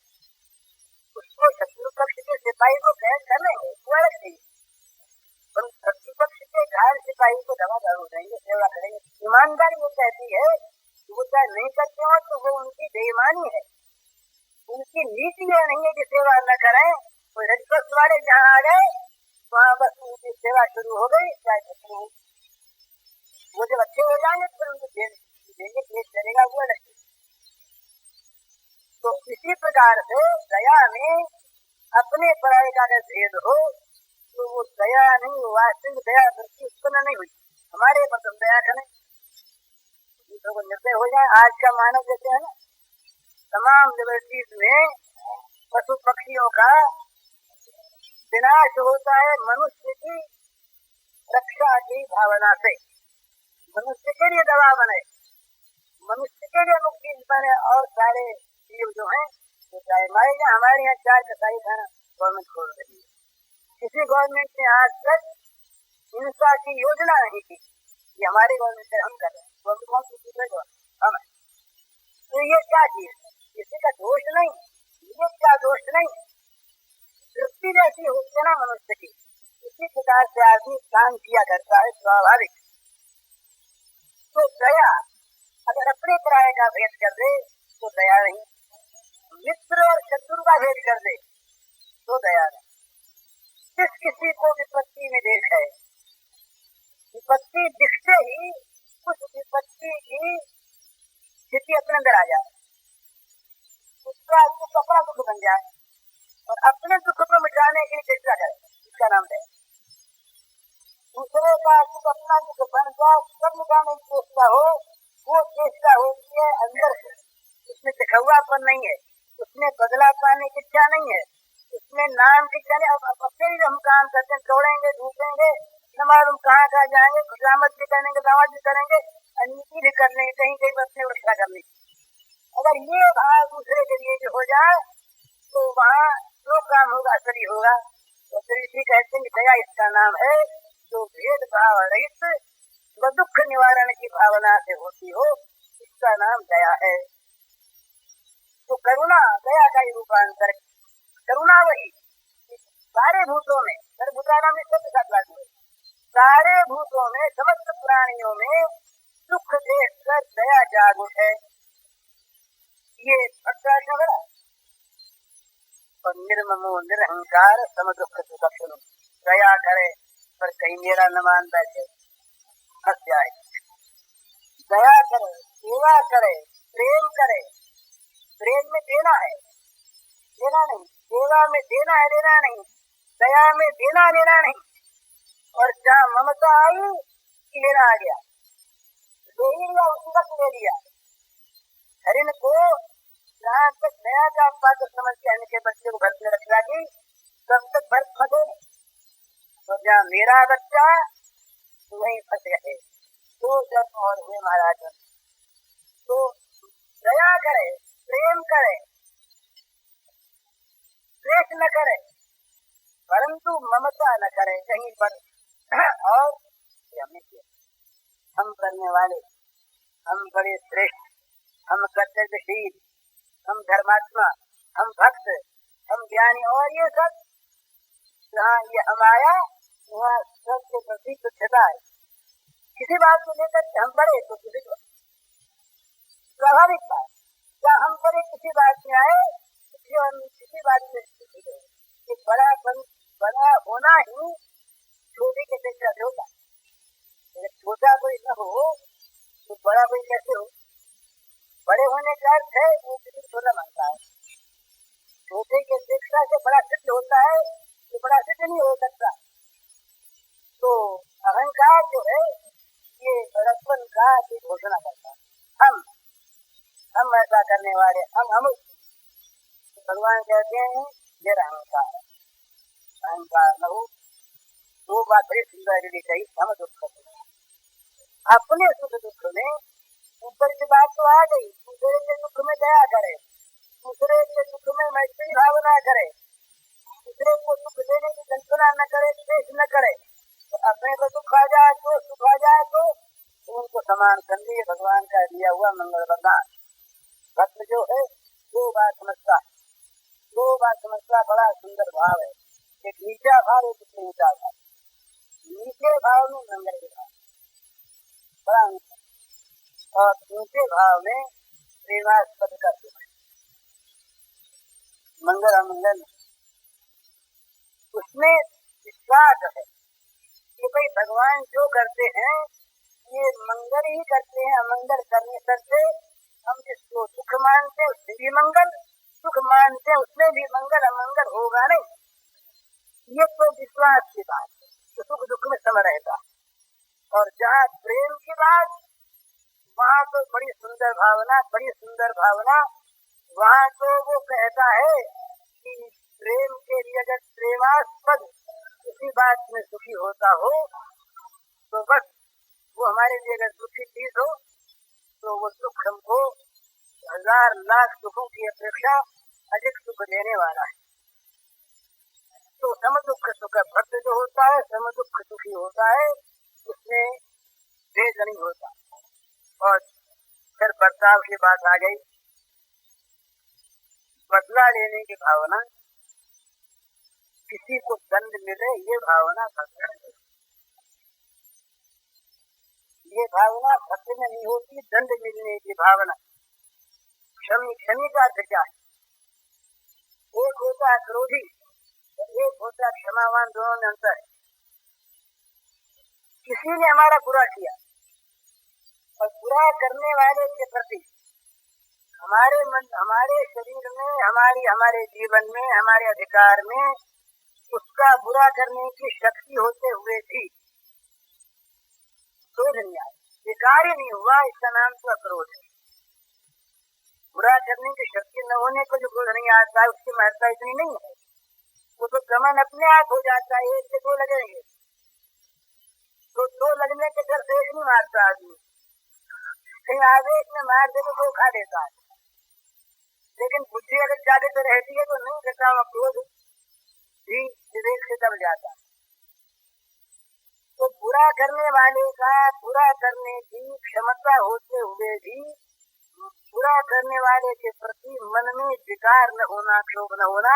उसको शत्रु पक्ष के सिपाही को कैद कर लेंगे वो अलग चीज, पर शत्रु पक्ष के घायल सिपाही को दवा दारू देंगे, सेवा करेंगे। ईमानदारी वो कहती है वो चाहे नहीं करते हो तो वो उनकी बेईमानी है, उनकी नीति यह नहीं है कि सेवा न करें। तो रेड क्रॉस वाले जहाँ आ गए वहाँ बस उनकी सेवा शुरू हो गई, चाहे शत्रु वो जब अच्छे हो जाएंगे फिर उनको देंगे, पेश करेगा वो अलग। तो इसी प्रकार से दया में अपने पराये का अगर भेद हो तो वो दया नहीं, वो वास्तविक दया वृत्ति उत्पन्न नहीं हुई। हमारे मतलब दया करें दूसरों को निर्दय हो जाए। आज का मानव जैसे है ना, तमाम लिबर्टीज में पशु पक्षियों का विनाश होता है मनुष्य की रक्षा की भावना से। मनुष्य के लिए दवा बने, मनुष्य के लिए मुक्ति बने और सारे जीव जो हैं तो चाहे मारे जाए। हमारे यहाँ 4 कसाई खाना गवर्नमेंट खोल रही है, किसी गवर्नमेंट ने आज तक हिंसा की योजना नहीं की, ये हमारे गवर्नमेंट से हम कर रहे हैं। हम तो ये क्या चीज है, किसी का दोष नहीं, ये क्या दोष नहीं, वृत्ति जैसी होती है ना मनुष्य की, इसी प्रकार से आदमी काम किया करता है स्वाभाविक। तो दया अगर अपने पराये का भेद कर दे तो दया नहीं, मित्र और शत्रु का भेद कर दे तो दया नहीं। जिस किसी को विपत्ति में देख है, विपत्ति दिखते ही उस विपत्ति की स्थिति अपने अंदर आ जाए, उसका दुख अपना दुख बन जाए और अपने दुख को मिटाने के लिए चेष्टा करे, इसका नाम है। दूसरे का दुख अपना दुख बन जाए सब मिटाने की चेष्टा हो, वो चेष्टा होती है अंदर से, उसमें दिखवापन नहीं है, उसमें बदला पाने की इच्छा नहीं है, उसमें नाम की इच्छा नहीं। अब अपने ही हम काम करते हैं, दौड़ेंगे धूपेंगे न मालूम कहाँ कहाँ जाएंगे, खुशामद भी करेंगे, दावत भी करेंगे, नीति भी कर लेंगे, कहीं कहीं अपने रक्षा करने। अगर ये भाव दूसरे के लिए भी हो जाए तो वहाँ जो काम होगा असली होगा। तो फिर इसी कहते हैं दया इसका नाम है, जो भेदभाव रहित व दुख निवारण की भावना से होती हो, इसका नाम दया है। तो करुणा दया का ही रूपांतर, करुणा वही सारे भूतों में, सर्वभूतानां में सब साथ लागू है, सारे भूतों में समस्त प्राणियों में दुख देख कर दया जागृत है, ये प्रकाशन है। और निर्ममो निरहंकार सम दुख सुखन, दया करे पर कहीं मेरा न मान बैठे, हंस जाए। दया करे, सेवा करे, प्रेम करे, प्रेम में देना है देना नहीं, सेवा में देना है देना नहीं, दया में देना देना नहीं। और जहाँ ममता आई लेना आ गया, ले ही लिया, उसी वक्त ले लिया। हरिण को जहाँ तक दया का पात्र समझ के आने के बच्चे को घर में रखा की तब तक भर फंसे, तो जहाँ मेरा बच्चा तो वहीं फंस गए। तो जब और हुए महाराज, तो दया करे, प्रेम करे, द्वेष न करे, परंतु ममता न करे कहीं पर। और हम करने वाले, हम बड़े श्रेष्ठ, हम कर्तव्यशील, हम धर्मात्मा, हम भक्त, हम ज्ञानी, और ये सब जहाँ ये हम आया वहाँ सबके प्रति तुच्छता है। किसी बात को लेकर हम बड़े तो किसी को स्वाभाविक बात, क्या हम बड़े किसी बात में आए किसी बात में बड़ा होना ही छोटे के पेशा होगा। अगर छोटा कोई न हो तो बड़ा कोई कैसे हो? बड़े होने का अर्थ है वो किसी छोटा मानता है, छोटे के अपेक्षा से बड़ा सिद्ध होता है तो बड़ा सिद्ध नहीं हो सकता। तो अहंकार जो है ये बड़प्पन का घोषणा करता है, हम ऐसा करने वाले, हम भगवान कहते हैं निरहंकार, अहंकार न हो, वो बात बड़ी सुंदर लिखाई, सम दुख अपने सुख दुख में ऊपर की बात तो आ गई, दूसरे के दुख में दया करे, दूसरे के दुख में मैत्री भावना करे, दूसरे को सुख देने की कल्पना न करे, द्वेष न करे। तो अपने को दुख आ जाए तो सुख आ जाए तो उनको समान कर लिए भगवान का दिया हुआ मंगल वरदान। भक्त जो है दो बात समझता, दो बात समझता, बड़ा सुंदर भाव है। एक नीचा भाव, एक ऊंचा भाव। नीचे भाव में मंगल भाव बड़ा, और ऊंचे भाव में प्रेमास्पद का सुख, मंगल अमंगल। उसमें विश्वास है कि भाई भगवान जो करते हैं ये मंगल ही करते हैं, अमंगल करने करते हम जिसको सुख मानते उसमें भी मंगल, सुख मानते उसमें भी मंगल, अमंगल होगा नहीं। ये तो विश्वास की बात है, तो सुख दुख में सम रहता। और जहाँ प्रेम की बात, वहाँ तो बड़ी सुंदर भावना, बड़ी सुंदर भावना। वहाँ तो वो कहता है कि प्रेम के लिए अगर प्रेमास्पद किसी बात में सुखी होता हो तो बस वो हमारे लिए अगर सुखी चीज हो तो वो सुख हमको 1000 लाख सुखों की अपेक्षा अधिक सुख देने वाला है। तो सम दुख सुख भक्त जो होता है, सम दुख सुखी होता है, उसमें भेद नहीं होता। और फिर बर्ताव की बात आ गई, बदला लेने की भावना, किसी को दंड मिले ये भावना भक्त है। ये भावना भक्त में नहीं होती, दंड मिलने की भावना। क्षमी का अर्थ क्या है? एक होता है क्रोधी, एक होता है क्षमावान, दोनों में अंतर है। किसी ने हमारा बुरा किया और बुरा करने वाले के प्रति हमारे मन, हमारे शरीर में, हमारे जीवन में, हमारे अधिकार में उसका बुरा करने की शक्ति होते हुए भी क्रोध नहीं आया, विकार ही नहीं हुआ, इसका नाम तो अक्रोध है। बुरा करने की शक्ति न होने को जो क्रोध नहीं आता है उसकी महत्ता इतनी नहीं है। वो तो गमन अपने आप हो जाता है, एक से दो लगेंगे तो दो लगने के डर से एक नहीं मारता आदमी, कहीं आवेश में मार दे तो दो खा देता है। लेकिन बुद्धि अगर ज्यादा तो रहती है तो नहीं करता, वह क्रोध भी विवेक से दब जाता है। तो बुरा करने वाले का बुरा करने की क्षमता होते हुए भी बुरा करने वाले के प्रति मन में विकार न होना, क्षोभ न होना,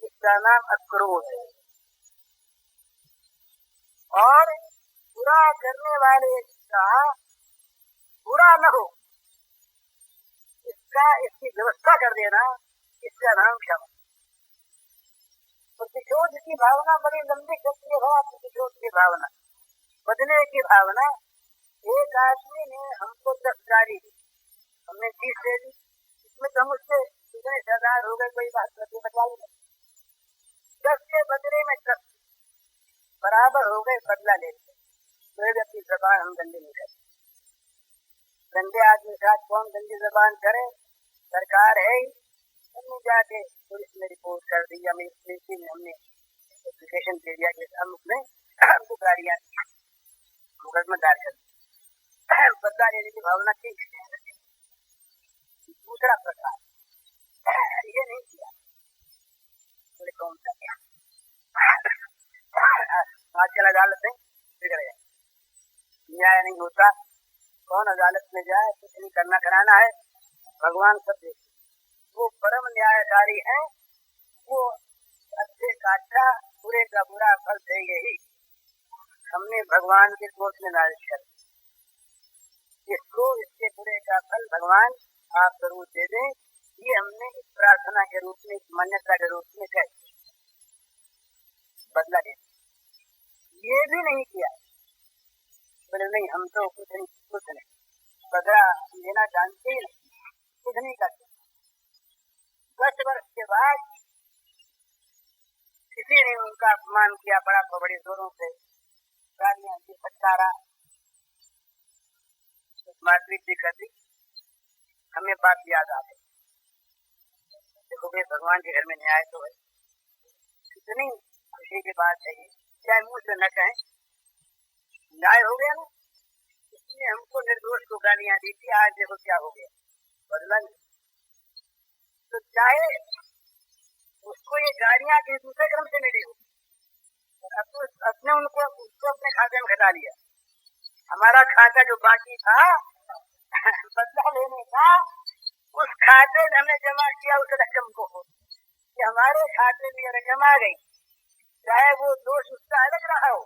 इसका नाम अक्रोध है। और बुरा करने वाले का बुरा न हो इसकी व्यवस्था कर देना, इसका नाम क्षमा। प्रतिशोध की भावना बड़ी लंबी चलती है। प्रतिशोध की भावना, बदले की भावना। एक आदमी ने हमको 10 गाली दी, हमने 30 दे दी, इसमें तो हम उससे कितने सरदार हो गए, कोई बात करके बचा ही नहीं। 10 के बदले में 10 बराबर हो गए, बदला लेते। तो अपनी जबान हम गंदी नहीं करते। गंदे आदमी साथ कौन गंदी जबान करे? सरकार है ही, हमने जाके पुलिस में रिपोर्ट कर दी, हमें हमने एप्लीकेशन दे दिया कि हम उसमें हमको गाड़ियाँ मुकदमा दायर कर दी। बदला लेने की भावना ठीक है। दूसरा प्रकार ये नहीं किया, बोले कौन सा क्या आजकल अदालत में बिगड़ गया, न्याय नहीं होता। कौन अदालत में जाए? कुछ नहीं करना कराना है, भगवान सब देखे। वो परम न्यायकारी है, वो अच्छे का अच्छा, बुरे का बुरा फल देंगे ही। हमने भगवान के कोर्ट में नालिश कर, इसको इसके बुरे का फल भगवान आप जरूर दे दें, ये हमने इस प्रार्थना के रूप में, मान्यता के रूप में कह बदला दे। ये भी नहीं किया, बोले नहीं हम तो कुछ नहीं, बदला लेना जानते ही नहीं, कुछ नहीं करते। 10 वर्ष के बाद किसी ने उनका अपमान किया, बड़े जोरों से गालियां दी, फटकारा, मारपीट भी कर दी। हमें बात याद आ गई, देखो भाई भगवान के घर में न्याय तो है, कितनी खुशी की बात है ये। चाहे मुंह से न कहें, न्याय हो गया ना। इसलिए हमको निर्दोष को गालियां दी थी, आज देखो क्या हो गया, बदला नहीं। तो चाहे उसको ये गालियां के दूसरे क्रम से मिली हो, अपने उनको उसको अपने खाते में घटा लिया। हमारा खाता जो बाकी था बदला लेने का, उस खाते में हमने जमा किया उस रकम को, कि हमारे खाते में रकम आ गई, चाहे वो दोष उसका अलग रहा हो,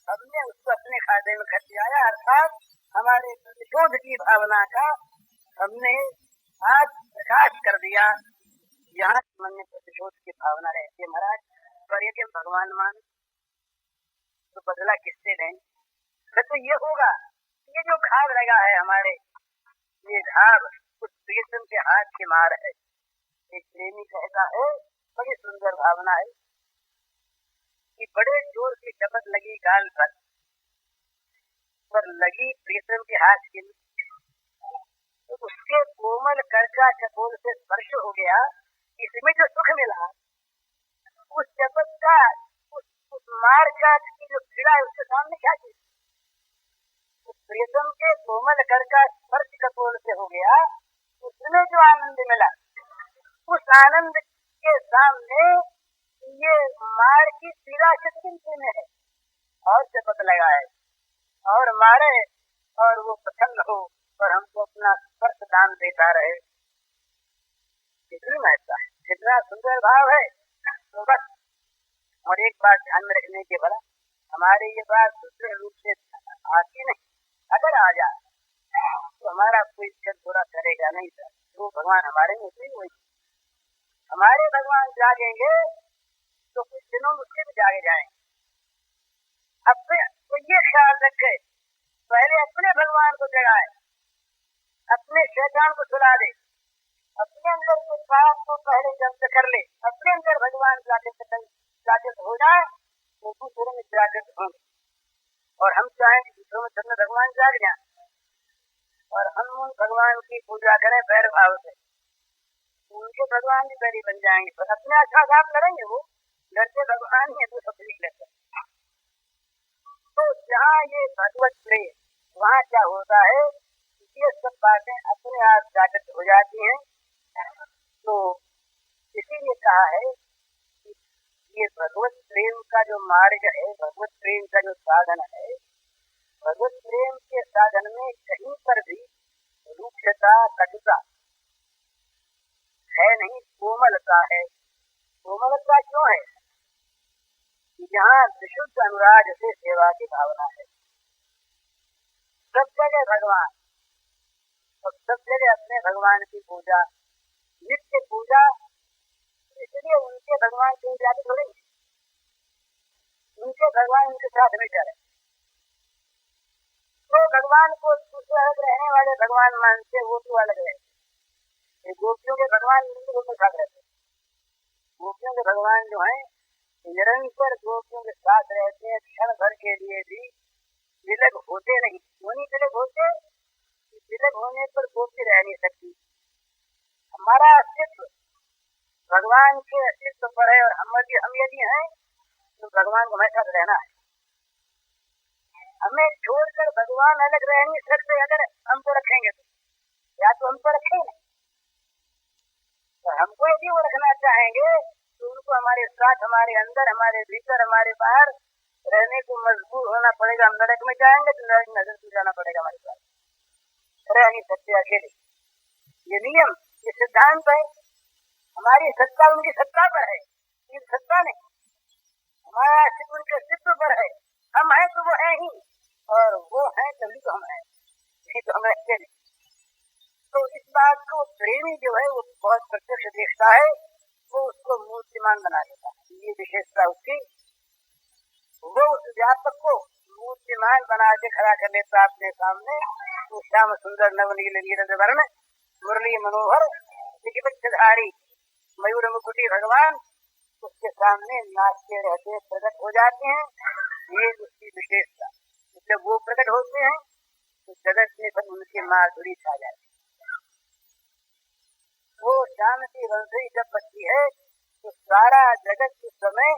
हमने उसको अपने खाते में खर्चाया। अर्थात हमारे प्रतिशोध की भावना का हमने आज प्रकाश कर दिया। यहाँ मन में प्रतिशोध की भावना रहती है महाराज, पर यदि हम भगवान मान तो बदला किससे लें? फिर तो ये होगा, ये जो घाव लगा है हमारे, ये घाव उस प्रीतम के हाथ की मार है। एक प्रेमी कहता है, बड़ी सुंदर भावना है, कि बड़े जोर की चपत लगी गाल पर लगी प्रीतम के हाथ की, तो उसके कोमल कर्जा चकोर से स्पर्श हो गया। इसमें जो सुख मिला, उस चपत का, उस मार का की जो पीड़ा है, उसके सामने क्या चीज? उस प्रीतम के कोमल कर्जा स्पर्श कपोल से हो गया, उसमें जो आनंद मिला, उस आनंद के सामने ये मार की पीड़ा कितनी में है। और चपत लगाए और मारे और वो प्रसन्न हो और हमको अपना स्पर्श दान देता रहे, कितनी महत्ता है, कितना सुंदर भाव है। तो बस, और एक बात ध्यान में रखने के बड़ा, हमारे ये बात दूसरे रूप से आती नहीं, अगर आ जाए तो हमारा कोई इज्जत बुरा करेगा नहीं सर। वो भगवान हमारे में नहीं हुई, हमारे भगवान जागेंगे तो कुछ दिनों में उसके भी जागे जाएंगे। अपने तो ये ख्याल रखे, पहले अपने भगवान को जगाए, अपने शैतान को सुला दे, अपने अंदर के पाप को पहले जब्त कर ले, अपने अंदर भगवान जागृत हो जाए तो दूसरे में जागृत होंगे। और हम चाहें कि दूसरों में सब में भगवान जाग जाए, और हम उन भगवान की पूजा करें बैर भाव से, उनके भगवान भी बैरी बन जाएंगे। पर अपने अच्छा काम करेंगे, वो लड़के भगवान ही तो सब नहीं लेते। तो जहाँ ये भगवत प्रेम, वहाँ क्या होता है, ये सब बातें अपने आप जागृत हो जाती हैं। तो इसीलिए कहा है कि ये भगवत प्रेम का जो मार्ग है, भगवत प्रेम का जो साधन है, भगवत प्रेम के साधन में कहीं पर भी रूक्षता कटुता है नहीं, कोमलता है। कोमलता क्यों है? जहाँ विशुद्ध अनुराग से सेवा की भावना है, सब जगह भगवान और सब जगह अपने भगवान की पूजा, नित्य पूजा। इसलिए उनके भगवान की जाति थोड़ी, उनके भगवान उनके साथ में चले। तो भगवान को दूसरे अलग रहने वाले भगवान मानते, वो तो अलग रहते। गोपियों के भगवान वो तो साथ रहते, गोपियों के भगवान जो है निरंतर गोपियों के साथ रहते हैं, क्षण भर के लिए भी विलग होते नहीं। क्यों नहीं विलग होते? विलग होने पर गोपी रह नहीं सकती। हमारा अस्तित्व भगवान के अस्तित्व पर है, और हम यदि हैं तो भगवान को हमेशा रहना है। हमें छोड़कर भगवान अलग रह नहीं सकते। अगर हमको रखेंगे तो, या तो हमको रखेंगे नहीं, तो हमको यदि वो रखना चाहेंगे तो उनको हमारे साथ, हमारे अंदर, हमारे भीतर, हमारे बाहर रहने को मजबूर होना पड़ेगा। हम नरक में जाएंगे तो नरक नजर से जाना पड़ेगा, हमारे साथ रह नहीं सकते अकेले। ये नियम, ये सिद्धांत है। हमारी सत्ता उनकी सत्ता पर है, ये सत्ता नहीं। हमारा अस्तित्व उनके अस्तित्व पर है। हम हैं तो वो है ही, और वो है तभी तो हम हैं, नहीं तो हम रहते नहीं। तो इस बात को प्रेमी जो है वो बहुत प्रत्यक्ष देखता है, वो उसको मूर्तिमान बना देता है। ये विशेषता उसकी, वो उस व्यापक को मूर्तिमान बना के खड़ा कर लेता अपने सामने। वो श्याम सुंदर नवनील नीरज वर्ण मुरली मनोहर दिग्वक्षधारी मयूर मुकुटी भगवान उसके सामने नाचते रहते, प्रकट हो जाते हैं। ये उसकी विशेषता। जब वो प्रकट होते हैं तो जगत में सब उनकी माधुरी छा जाती है। वो शांति वंशी जब बचती है तो सारा जगत उस समय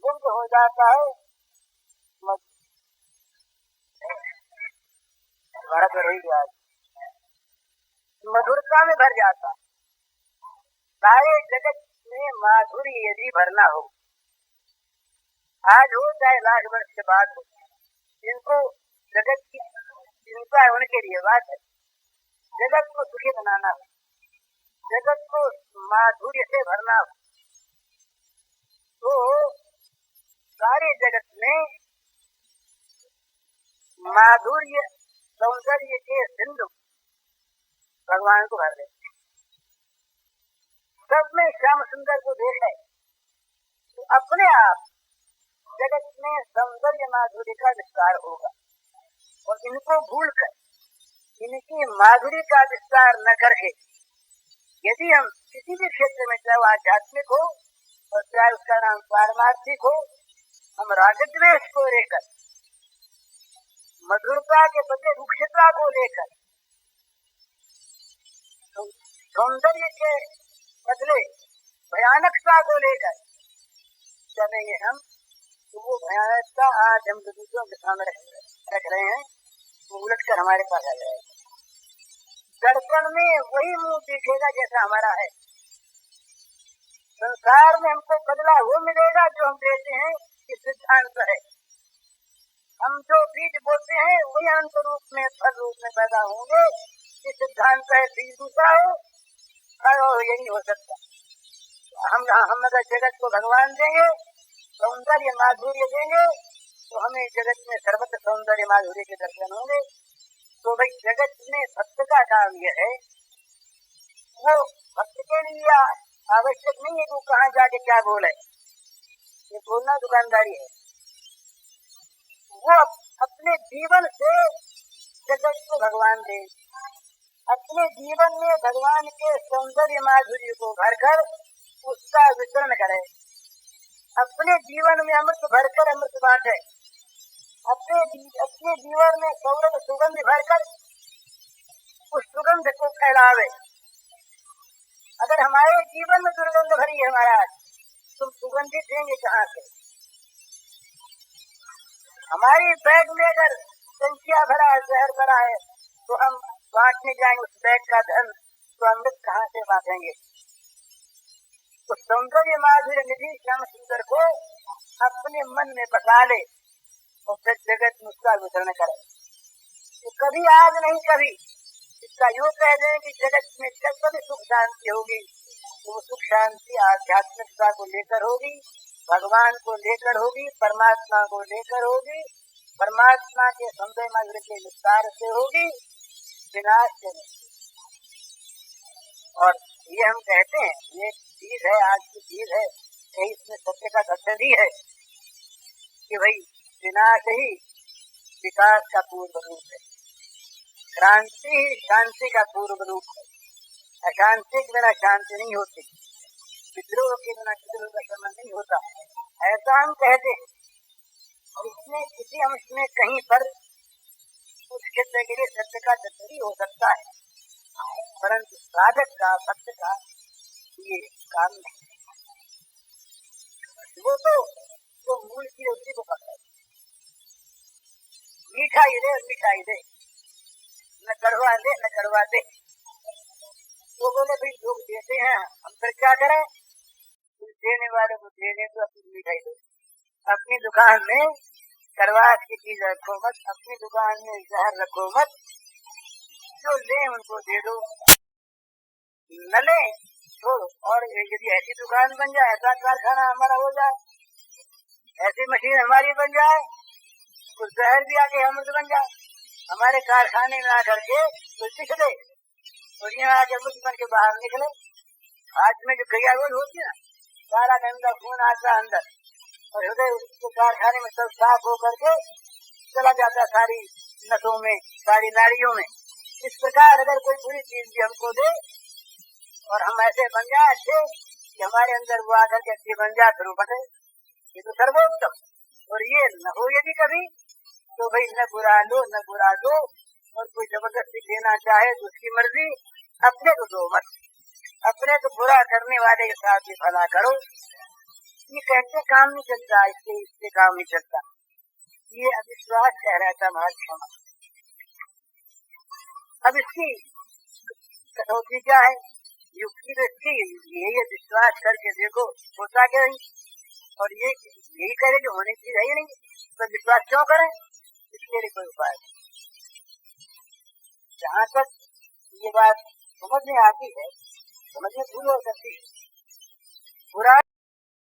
शुद्ध हो जाता है, भारत में रही गया, मधुरता में भर जाता। सारे जगत में माधुर्य यदि भरना हो, आज हो चाहे लाख वर्ष के बाद हो, जिनको जगत की चिंता है उनके लिए बात है। जगत को सुखी बनाना हो, जगत को माधुर्य से भरना हो, तो सारे जगत में माधुर्य सौंदर्य के सिंधु भगवान को भर देते। सब में श्याम सुंदर को देखा है तो अपने आप जगत में सौंदर्य माधुर्य का विस्तार होगा। और इनको भूलकर, इनकी माधुर्य का विस्तार न करके यदि हम किसी भी क्षेत्र में, चाहे आध्यात्मिक हो और चाहे उसका नाम पारमार्थिक हो, हम रागद्वेष को लेकर, मधुरता के बदले रुक्षता को लेकर, सौंदर्य के बदले भयानकता को लेकर चलेंगे हम, तो वो भयानकता आज हम दूसरों के सामने रख रहे हैं, वो उलट कर हमारे पास आ जाएगा। दर्पण में वही मुंह दिखेगा जैसा हमारा है। संसार में हमको बदला वो मिलेगा जो हम देते हैं, ये सिद्धांत है। हम जो बीज बोते हैं वही अंत रूप में, फल रूप में पैदा होंगे, ये सिद्धांत है। बीज दूसरा हो और यही हो सकता। हम अगर जगत को भगवान देंगे, सौंदर्य माधुर्य देंगे, तो हमें जगत में सर्वत्र सौंदर्य माधुर्य के दर्शन होंगे। तो भाई जगत में भक्त का काम यह है, वो भक्त के लिए आवश्यक नहीं है कि वो कहाँ जाके क्या बोले, ये बोलना दुकानदारी है। वो अपने जीवन से जगत को भगवान दे, अपने जीवन में भगवान के सौंदर्य माधुर्य को भरकर उसका वितरण करे, अपने जीवन में अमृत भरकर अमृत बांटे, अपने जीवन में सौरभ सुगंध भरकर उस सुगंध को फैलावे। अगर हमारे जीवन में दुर्गंध भरी है महाराज, तुम सुगंधित देंगे कहाँ से? हमारी बैग में अगर संख्या भरा है, जहर भरा है, तो हम बांटने जाएंगे उस बैग का धन, तो अमृत कहाँ से बांटेंगे? तो सौंदर्य माधुर्य निधि श्याम सुंदर को अपने मन में बसा ले और फिर जगत में उसका वितरण करे। तो कभी आज नहीं कभी इसका यूँ कह दें कि जगत में जब कभी सुख शांति होगी, तो वो सुख शांति आध्यात्मिकता को लेकर होगी, भगवान को लेकर होगी, परमात्मा को लेकर होगी, परमात्मा के सौंदर्य माधुर्य के विस्तार से होगी, विनाश से नहीं। और ये हम कहते हैं, ये चीज है, आज की चीज है, कहीं इसमें सत्य का तथ्य भी है कि भाई विनाश ही विकास का पूर्व रूप है, क्रांति ही शांति का पूर्व रूप है। अशांति के बिना शांति नहीं होती, विद्रोह के बिना विद्रोह का शमन नहीं होता, ऐसा हम कहते हैं। और इसमें किसी अंश में कहीं पर उस क्षेत्र के लिए सत्य का तथ्य भी हो सकता है, परंतु साधक का, भक्त का ये काम नहीं। वो तो मूल की उसी को पकड़ा, मीठा ही दे, मिठाई दे, न कड़वा दे न कड़वा दे। वो बोले भाई लोग देते हैं, हम फिर क्या करें? तो देने वाले को देने तो अपनी मिठाई दो, अपनी दुकान में करवाट की चीज रखो मत, अपनी दुकान में जहर रखो मत, जो ले उनको दे दो, न ले छोड़ो। और यदि ऐसी दुकान बन जाए, ऐसा कारखाना हमारा हो जाए, ऐसी मशीन हमारी बन जाए, तो जहर भी आके अमृत बन जाए, हमारे कारखाने में आकर के तो निकले, और यहाँ आके अमृत बन के बाहर निकले। हाथ में जो क्रिया रोज होती है ना, सारा गंदा खून आता अंदर, और हृदय उसके कारखाने में सब साफ होकर के चला जाता सारी नसों में, सारी नाड़ियों में। इस प्रकार अगर कोई बुरी चीज भी हमको दे और हम ऐसे बन जाए अच्छे कि हमारे अंदर वो आकर के अच्छी बन जाए, फिर वो बटे, ये तो सर्वोत्तम। और ये न हो यदि कभी, तो भाई न बुरा लो न बुरा दो, और कोई जबरदस्ती देना चाहे तो उसकी मर्जी, अपने को दो मत, अपने को बुरा करने वाले के साथ भी भला करो। ये कहते काम नहीं चलता, इससे काम नहीं चलता, ये अविश्वास कह रहा था महाराज क्षमा। अब इसकी कटौती क्या है? युक्ति तो इसकी यही है, विश्वास करके देखो होता क्या नहीं, और ये यही करे कि होने की है ही नहीं, तो विश्वास क्यों करें? इसके लिए कोई उपाय नहीं। जहाँ तक ये बात समझ में आती है, समझ में भूल हो सकती है, बुरा